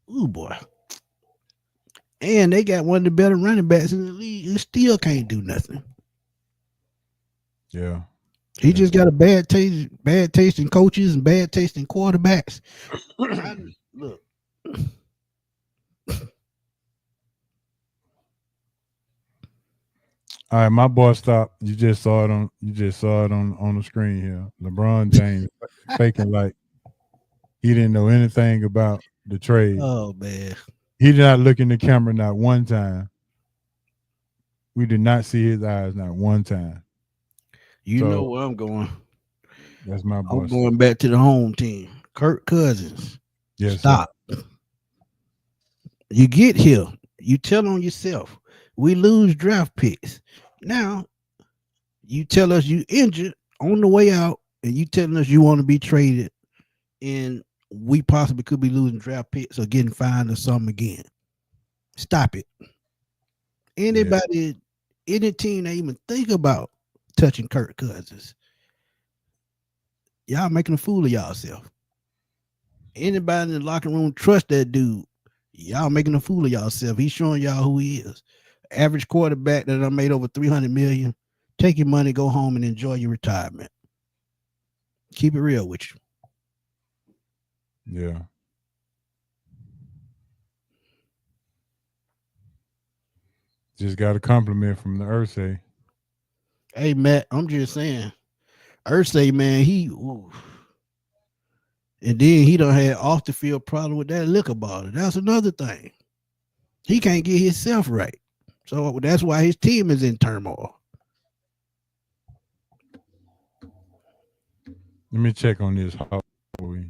Ooh boy. And they got one of the better running backs in the league and still can't do nothing. Yeah. He just got a bad taste in coaches and bad taste in quarterbacks. Look. All right, my boy stopped. You just saw it on the screen here. LeBron James faking like he didn't know anything about the trade. Oh man. He did not look in the camera not one time. We did not see his eyes not one time. You So, know where I'm going. That's my boy. I'm going back to the home team. Kirk Cousins. Yes, Stop. Sir. You get here. You tell on yourself. We lose draft picks. Now, you tell us you injured on the way out, and you telling us you want to be traded, and we possibly could be losing draft picks or getting fined or something again. Stop it. Anybody, any team that even think about touching Kirk Cousins, y'all making a fool of y'allself. Anybody in the locker room trust that dude, y'all making a fool of y'allself. He's showing y'all who he is. Average quarterback that done made over $300 million. Take your money, go home, and enjoy your retirement. Keep it real with you. Yeah. Just got a compliment from the Ursay. Hey, Matt, I'm just saying. Ursay, man, and then he done had off the field problem with that liquor bottle. That's another thing. He can't get himself right. So that's why his team is in turmoil. Let me check on this. Well,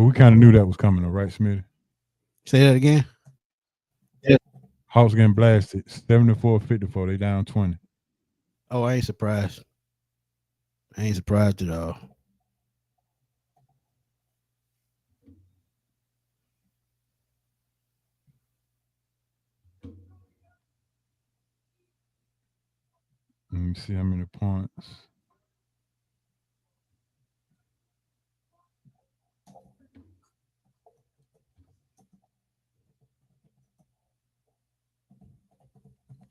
we kind of knew that was coming, right, Smitty? Say that again. Yeah. Hawks getting blasted. 74-54. They down 20. Oh, I ain't surprised. I ain't surprised at all. Let me see how many points.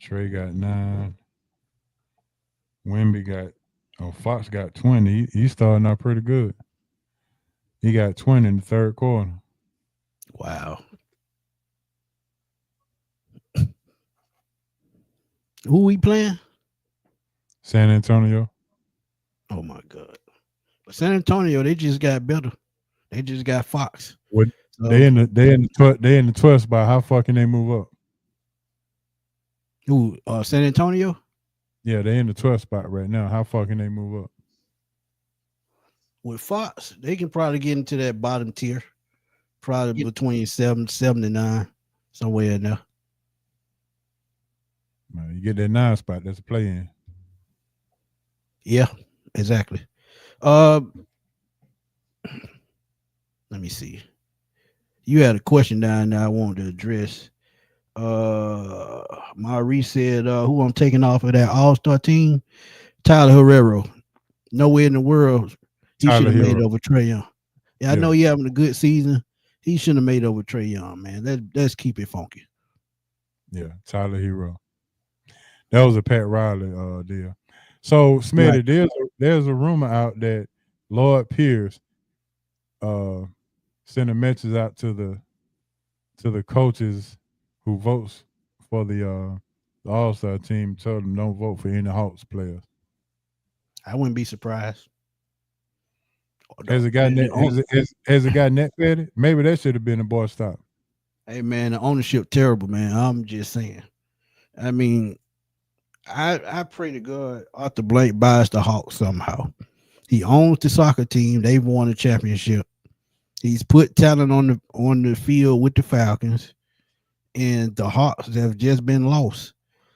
Trey got 9. Wemby Fox got 20. He's starting out pretty good. He got 20 in the third quarter. Wow. Who we playing? San Antonio. Oh my God. But San Antonio, they just got better. They just got Fox. What? So, they in the 12th spot. How far can they move up? Who? San Antonio? Yeah, they in the 12th spot right now. How far can they move up? With Fox, they can probably get into that bottom tier. Probably between 7 to 9, somewhere in there. Man, you get that 9 spot, that's a play in. Yeah, exactly. Let me see. You had a question down there I wanted to address. Maurice said, who I'm taking off of that all-star team? Tyler Herrero. Nowhere in the world he should have made over Trae Young. Yeah, I know he having a good season. He shouldn't have made over Trae Young, man. Let's keep it funky. Yeah, Tyler Herro. That was a Pat Riley deal. So, Smitty, right. there's a rumor out that Lloyd Pierce sent a message out to the coaches who votes for the All-Star team, told them don't vote for any Hawks players. I wouldn't be surprised. As a guy net fed, maybe that should have been a boy stop. Hey man, the ownership terrible, man. I'm just saying. I mean, I pray to God Arthur Blank buys the Hawks somehow. He owns the soccer team. They've won a championship. He's put talent on the field with the Falcons, and the Hawks have just been lost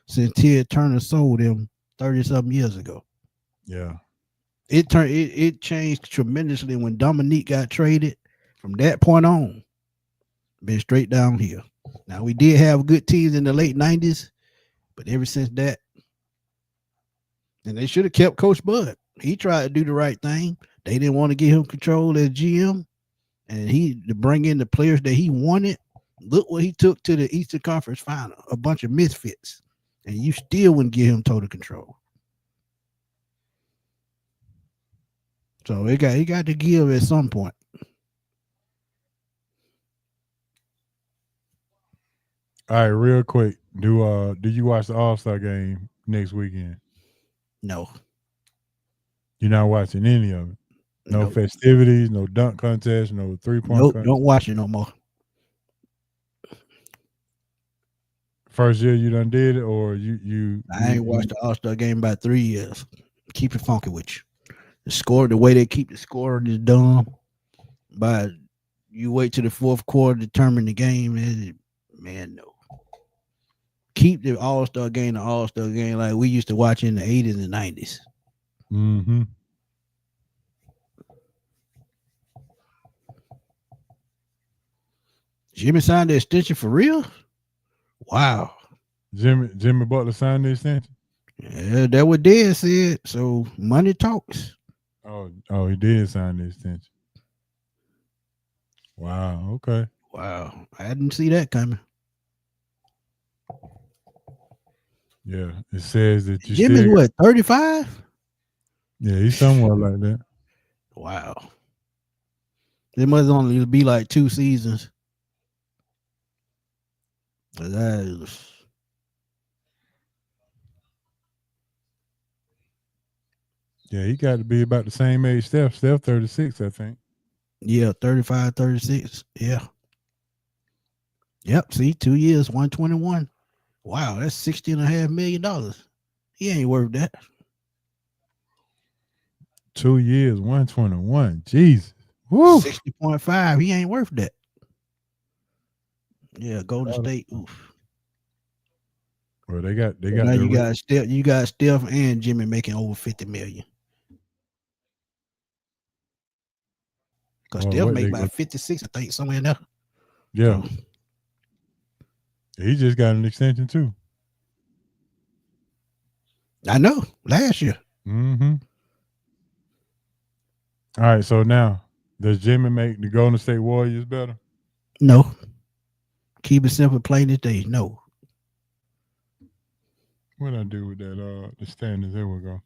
since Ted Turner sold them 30-something years ago. Yeah. It changed tremendously when Dominique got traded. From that point on, been straight downhill. Now we did have good teams in the late 90s, but ever since that, And they should have kept Coach Bud. He tried to do the right thing. They didn't want to give him control as GM, and he to bring in the players that he wanted. Look what he took to the Eastern Conference Final, a bunch of misfits, and you still wouldn't give him total control. So he got to give at some point. All right, real quick. Do you watch the All-Star game next weekend? No. You're not watching any of it? No Nope. festivities, no dunk contest, no three-point Nope, contest? don't watch it no more. First year you done did it, or you I ain't watched the All-Star game about 3 years. Keep it funky with you. The score, the way they keep the score is dumb. But you wait till the fourth quarter to determine the game. Man, no. Keep the All-Star game the All-Star game like we used to watch in the 80s and 90s. Mm-hmm. Jimmy signed the extension for real? Wow. Jimmy Butler signed the extension? Yeah, that what Dad said. So money talks. Oh, he did sign the extension. Wow, okay. Wow. I didn't see that coming. Yeah, it says that you Jimmy's still what, 35? Yeah, he's somewhere like that. Wow. It must only be like 2 seasons. That is, Yeah, he got to be about the same age Steph. Steph 36, I think. yeah, 35, 36. Yeah. Yep. See, 2 years, 121. Wow, that's $60.5 million. He ain't worth that. 2 years, 121. Jesus. Woo. 60.5. He ain't worth that. Yeah, Golden State. Oof. Well, they got Now the you got Steph and Jimmy making over 50 million. Because Well, Steph what make they about got- 56, I think, somewhere in there. Yeah. So, He just got an extension too. I know. Last year. Mm-hmm. All right, so now does Jimmy make the Golden State Warriors better? No. Keep it simple, plain as day. No. What I do with that? The standings. There we go.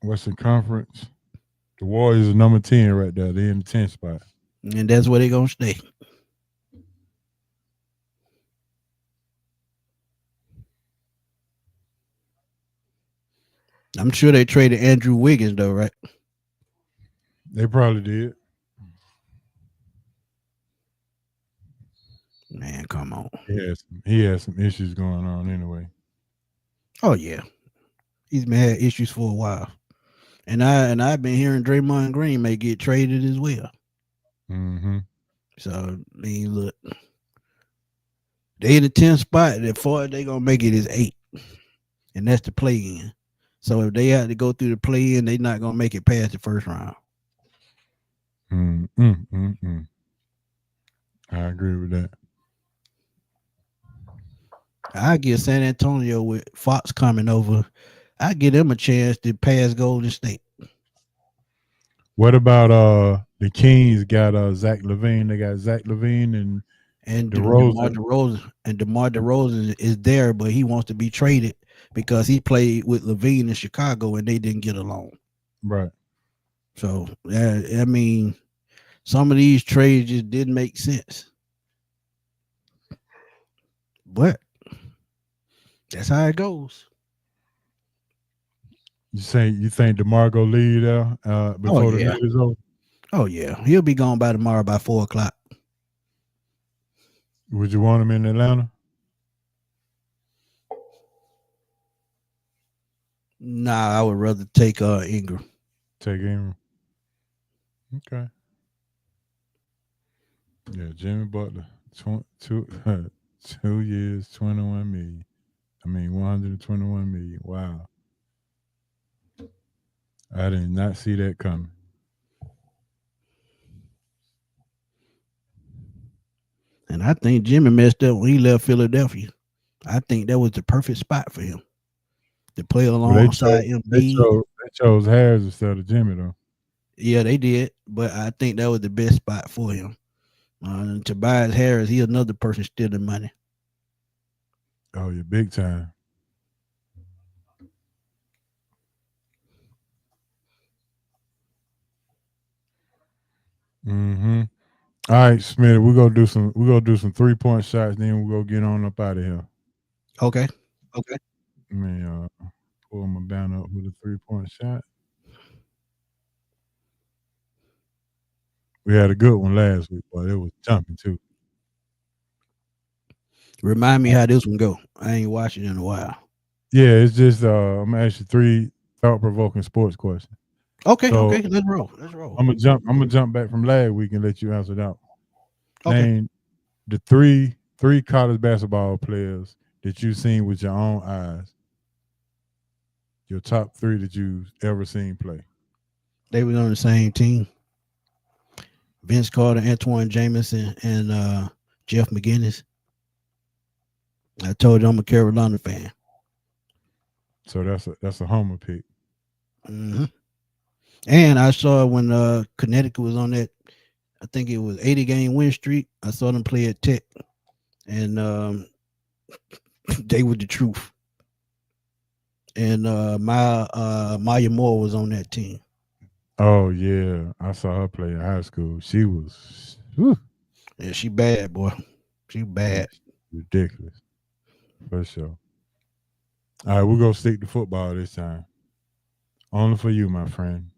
Western Conference. The Warriors are number 10 right there. They're in the 10th spot. And that's where they're gonna stay. I'm sure they traded Andrew Wiggins though, right? They probably did. Man, come on. He has some issues going on anyway. Oh yeah. He's been had issues for a while. And I've been hearing Draymond Green may get traded as well. Mm-hmm. So I mean, look, they in the 10th spot. The farthest they gonna make it is 8, and that's the play-in. So if they had to go through the play-in, they're not gonna make it past the first round. I agree with that. I give San Antonio with Fox coming over. I give them a chance to pass Golden State. What about the Kings got Zach LaVine? They got Zach LaVine and DeRozan. DeMar DeRozan is there, but he wants to be traded because he played with LaVine in Chicago and they didn't get along. Right. So I mean, some of these trades just didn't make sense. But that's how it goes. You think DeMar go leave there before the yeah. year is over? Oh yeah, he'll be gone by tomorrow by 4 o'clock. Would you want him in Atlanta? Nah, I would rather take Ingram. Take Ingram. Okay. Yeah, Jimmy Butler, 2 years, 21 million. 121 million. Wow. I did not see that coming. And I think Jimmy messed up when he left Philadelphia. I think that was the perfect spot for him. to play Well, alongside they Embiid. chose Harris instead of Jimmy though. Yeah, they did, but I think that was the best spot for him. Tobias Harris, he another person stealing money. Oh, yeah, big time. Mm-hmm. All right, Smith, we're gonna do some 3-point shots, then we'll go get on up out of here. Okay. Let me pull my banner up with a 3-point shot. We had a good one last week, but it was jumping too. Remind me how this one go. I ain't watching in a while. Yeah, it's just I'm gonna ask you 3 thought-provoking sports questions. Okay, So, okay, let's roll. I'm gonna jump back from last week and let you answer that. Okay. Name the three college basketball players that you've seen with your own eyes. Your top 3 that you've ever seen play. They were on the same team. Vince Carter, Antoine Jameson, and Jeff McGinnis. I told you I'm a Carolina fan. So that's a homer pick. Mm-hmm. And I saw when Connecticut was on that, I think it was 80-game win streak. I saw them play at Tech, and they were the truth. And Maya Moore was on that team. Oh yeah, I saw her play in high school. She was whew, Yeah, she bad, boy. She bad. ridiculous, for sure. All right, we're gonna stick to football this time. Only for you, my friend.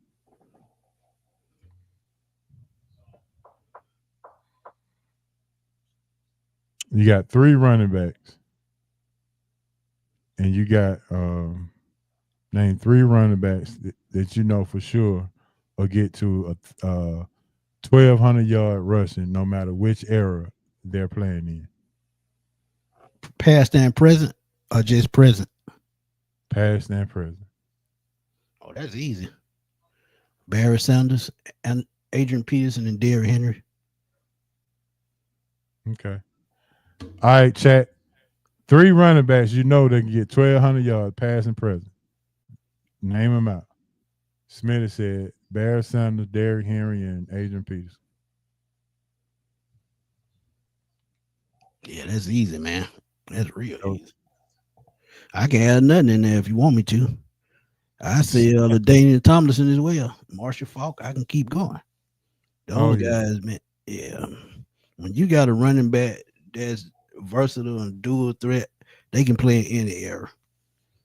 You got 3 running backs, and you got name 3 running backs that you know for sure will get to a 1,200-yard rushing, no matter which era they're playing in. Past and present, or just present? Past and present. Oh, that's easy. Barry Sanders and Adrian Peterson and Derrick Henry. Okay. All right, chat. 3 running backs you know they can get 1,200 yards past and present. Name them out. Smitty said Barry Sanders, Derrick Henry, and Adrian Peterson. Yeah, that's easy, man. That's real easy. I can add nothing in there if you want me to. I say LaDainian Tomlinson as well. Marshall Faulk, I can keep going. Those guys, man. Yeah. When you got a running back that's versatile and dual threat, they can play in any era.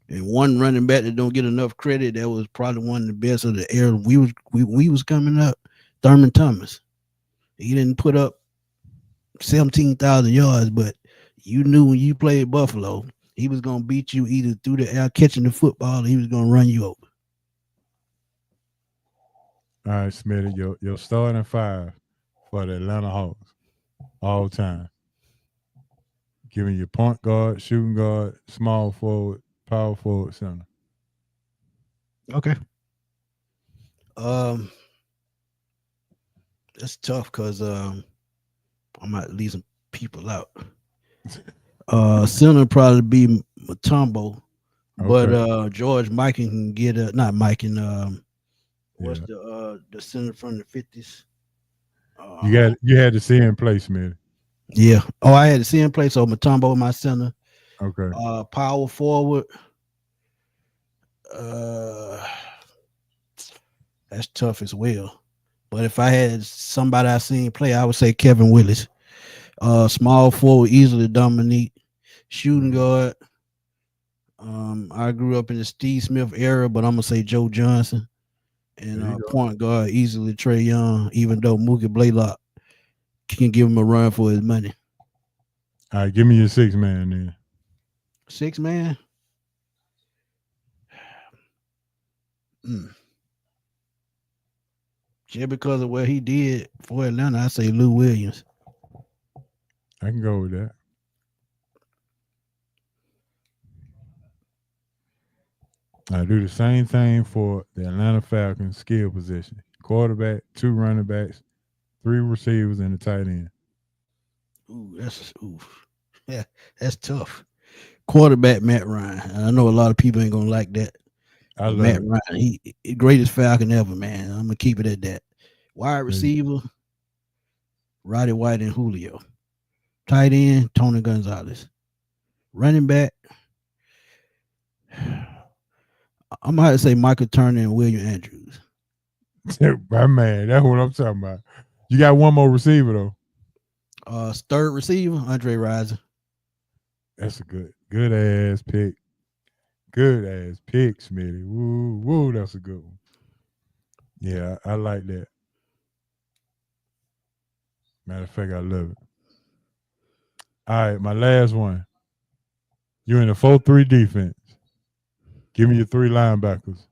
And one running back that don't get enough credit, that was probably one of the best of the era we was coming up, Thurman Thomas. He didn't put up 17,000 yards, but you knew when you played Buffalo, he was going to beat you either through the air catching the football, or he was going to run you over. All right, Smitty, your starting 5 for the Atlanta Hawks all time. Giving you point guard, shooting guard, small forward, power forward, center. Okay. That's tough because I might leave some people out. Center probably be Mutombo, but George Mikan can get not Mikan. What's the center from the 50s? You had to see him play, Smith. Yeah. Oh, I had to see him play. So Mutombo, my center. Okay. Power forward. That's tough as well. But if I had somebody I seen play, I would say Kevin Willis. Small forward, easily Dominique. Shooting guard. I grew up in the Steve Smith era, but I'm gonna say Joe Johnson. And point guard, easily Trae Young, even though Mookie Blaylock can give him a run for his money. All right, give me your 6 man then. 6 man. Just because of what he did for Atlanta, I say Lou Williams. I can go with that. I do the same thing for the Atlanta Falcons skill position. Quarterback, 2 running backs, 3 receivers, and a tight end. Yeah, that's tough. Quarterback Matt Ryan. I know a lot of people ain't gonna like that. I love Matt it. Ryan, he greatest Falcon ever, man. I'm gonna keep it at that. Wide receiver, Roddy White and Julio. Tight end, Tony Gonzalez. Running back, I'm gonna have to say Michael Turner and William Andrews. My man, that's what I'm talking about. You got one more receiver though. Third receiver, Andre Rison. That's a good ass pick. Good ass pick, Smitty. Woo, that's a good one. Yeah, I like that. Matter of fact, I love it. All right, my last one. You're in a 4-3 defense. Give me your 3 linebackers.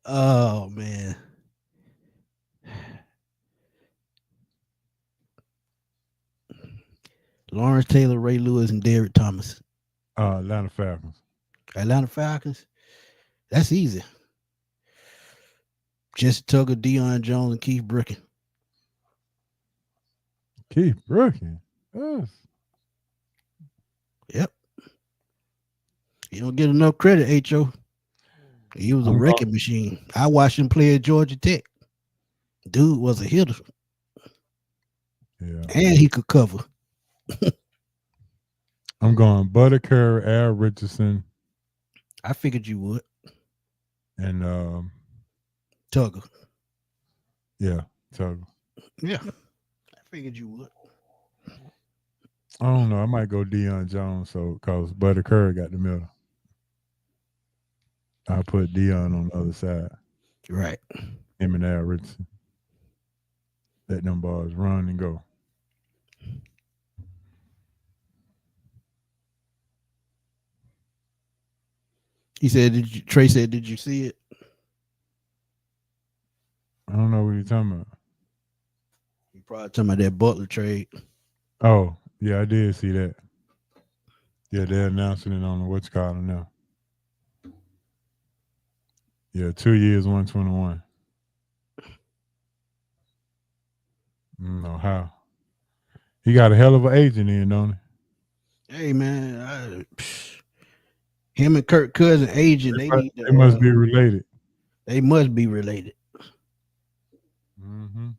Oh man. Lawrence Taylor, Ray Lewis, and Derek Thomas. Atlanta Falcons. Atlanta Falcons. That's easy. Jesse Tucker, Deion Jones, and Keith Bricken. Keith Bricken. Yes. Yep. You don't get enough credit, H.O. He was a wrecking machine. I watched him play at Georgia Tech. Dude was a hitter. Yeah. And he could cover. I'm going Buddy Curry, Al Richardson, I figured you would. and Tugger. yeah, Tugger. Yeah. I figured you would. I don't know. I might go Deion Jones, because Buddy Curry got the middle. I'll put Deion on the other side. Right. Him and Al Richardson. Let them boys run and go. He said, Trey said, did you see it? I don't know what you're talking about. You probably talking about that Butler trade. Oh, yeah, I did see that. Yeah, they're announcing it on the what's called now. Yeah, 2 years, 121. No, how? He got a hell of an agent in, don't he? Hey, man. Him and Kirk Cousins, agent, they must be related. They must be related. Mm-hmm.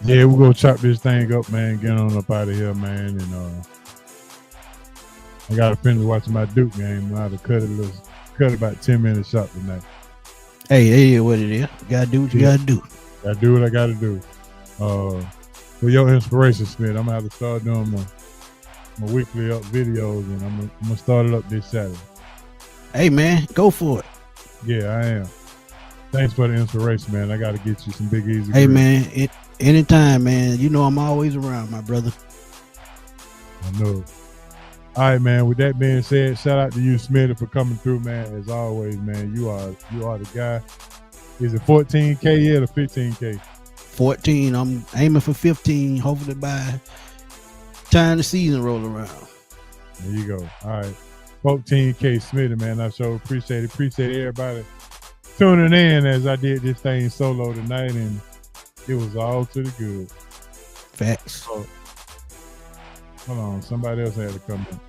Yeah, we're gonna chop this thing up, man. Get on up out of here, man. And I gotta finish watching my Duke game. I had to cut about 10 minutes short tonight. Hey, it is what it is. You gotta do what you gotta do. I do what I gotta do. For your inspiration, Smith, I'm gonna have to start doing my weekly up videos, and I'm gonna start it up this Saturday. Hey, man, go for it. Yeah, I am. Thanks for the inspiration, man. I gotta get you some Big Easy. Hey, grits. man, anytime, man. You know I'm always around, my brother. I know it. All right, man. With that being said, shout out to you, Smitty, for coming through, man. As always, man, you are the guy. Is it 14K yet or 15K? 14. I'm aiming for 15. Hopefully by time the season roll around. There you go. All right. 14K Smitty, man. I sure appreciate it. Appreciate everybody tuning in as I did this thing solo tonight, and it was all to the good. Facts. Hold on. Somebody else had to come in.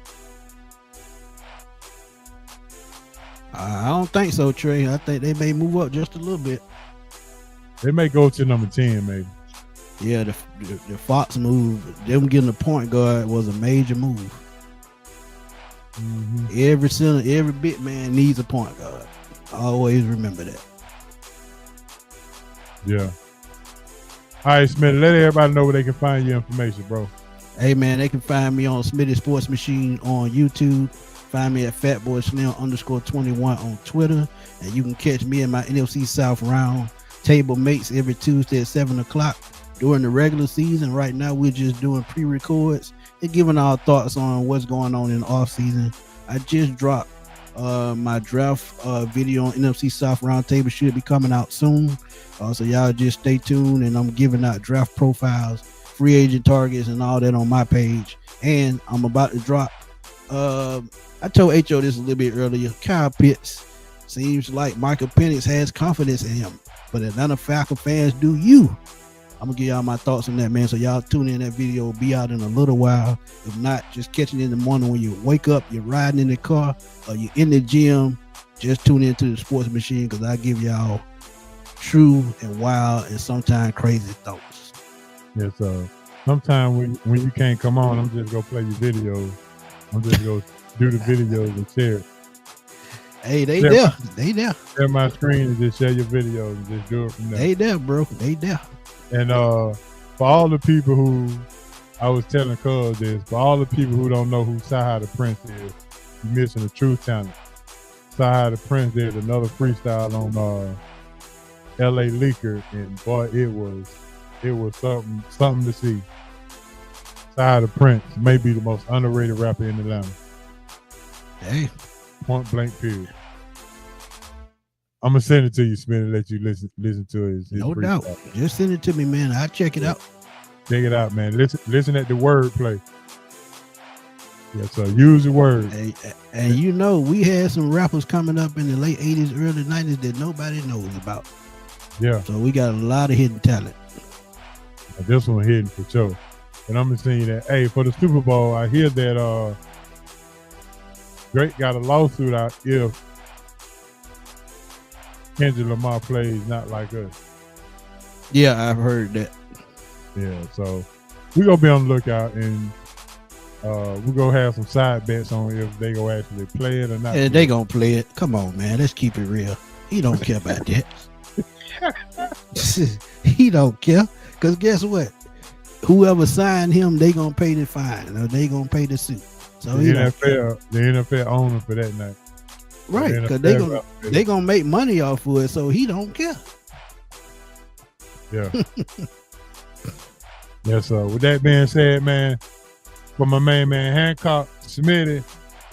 I don't think so, Trey. I think they may move up just a little bit. They may go to number 10, maybe. Yeah, the Fox move, them getting a point guard was a major move. Mm-hmm. Every center, every bit man needs a point guard. Always remember that. Yeah. All right, Smitty, let everybody know where they can find your information, bro. Hey, man, they can find me on Smitty Sports Machine on YouTube. Find me at FatBoySlim_21 on Twitter. And you can catch me in my NFC South round table mates every Tuesday at 7 o'clock during the regular season. Right now, we're just doing pre-records and giving our thoughts on what's going on in the off season. I just dropped my draft video on NFC South Roundtable. Should be coming out soon. So y'all just stay tuned, and I'm giving out draft profiles, free agent targets, and all that on my page. And I'm about to drop. I told HO this a little bit earlier. Kyle Pitts Seems like Michael Penix has confidence in him, but Atlanta Falcon fans do you. I'm gonna give y'all my thoughts on that, man. So y'all tune in that video. Will be out in a little while. If not, just catch it in the morning when you wake up, you're riding in the car, or you're in the gym. Just tune into the Sports Machine because I give y'all true and wild and sometimes crazy thoughts. Yes, sometimes when you can't come on, I'm just gonna play your videos. I'm just gonna do the videos and share it. Hey, they there. They there. Share my screen and just share your videos and just do it from there. They there, bro. They there. And for all the people who, I was telling Cuz this, for all the people who don't know who Saha the Prince is, you're missing a true talent. Saha the Prince did another freestyle on LA Leaker, and boy, it was something to see. Saha the Prince may be the most underrated rapper in Atlanta. Hey. Point blank period. I'm gonna send it to you, Spin, and let you listen to his No freestyle. doubt. Just send it to me, man. I'll check it out. Check it out, man. Listen at the wordplay. Yeah, so use the word. And you know, we had some rappers coming up in the late 80s, early 90s that nobody knows about. Yeah. So we got a lot of hidden talent. This one hidden for sure. And I'm gonna send you that. Hey, for the Super Bowl, I hear that Drake got a lawsuit out if Kendrick Lamar plays Not Like Us. Yeah, I've heard that. Yeah, so we're gonna be on the lookout, and we're gonna have some side bets on if they gonna actually play it or not. Yeah, they gonna play it. Come on, man. Let's keep it real. He don't care about that. He don't care. Because guess what? Whoever signed him, they gonna pay the fine or they gonna pay the suit. So the NFL owner for that night. Right, because they gonna make money off of it, so he don't care. Yeah. Yeah, so with that being said, man, for my main man Hancock, Smitty,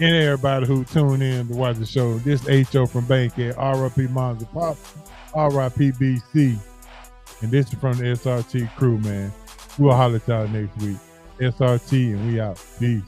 and everybody who tuned in to watch the show, this H.O. from Bankhead, R.I.P. Monza Pop, R.I.P. BC, and this is from the SRT crew, man. We'll holler at y'all next week. SRT, and we out. Peace.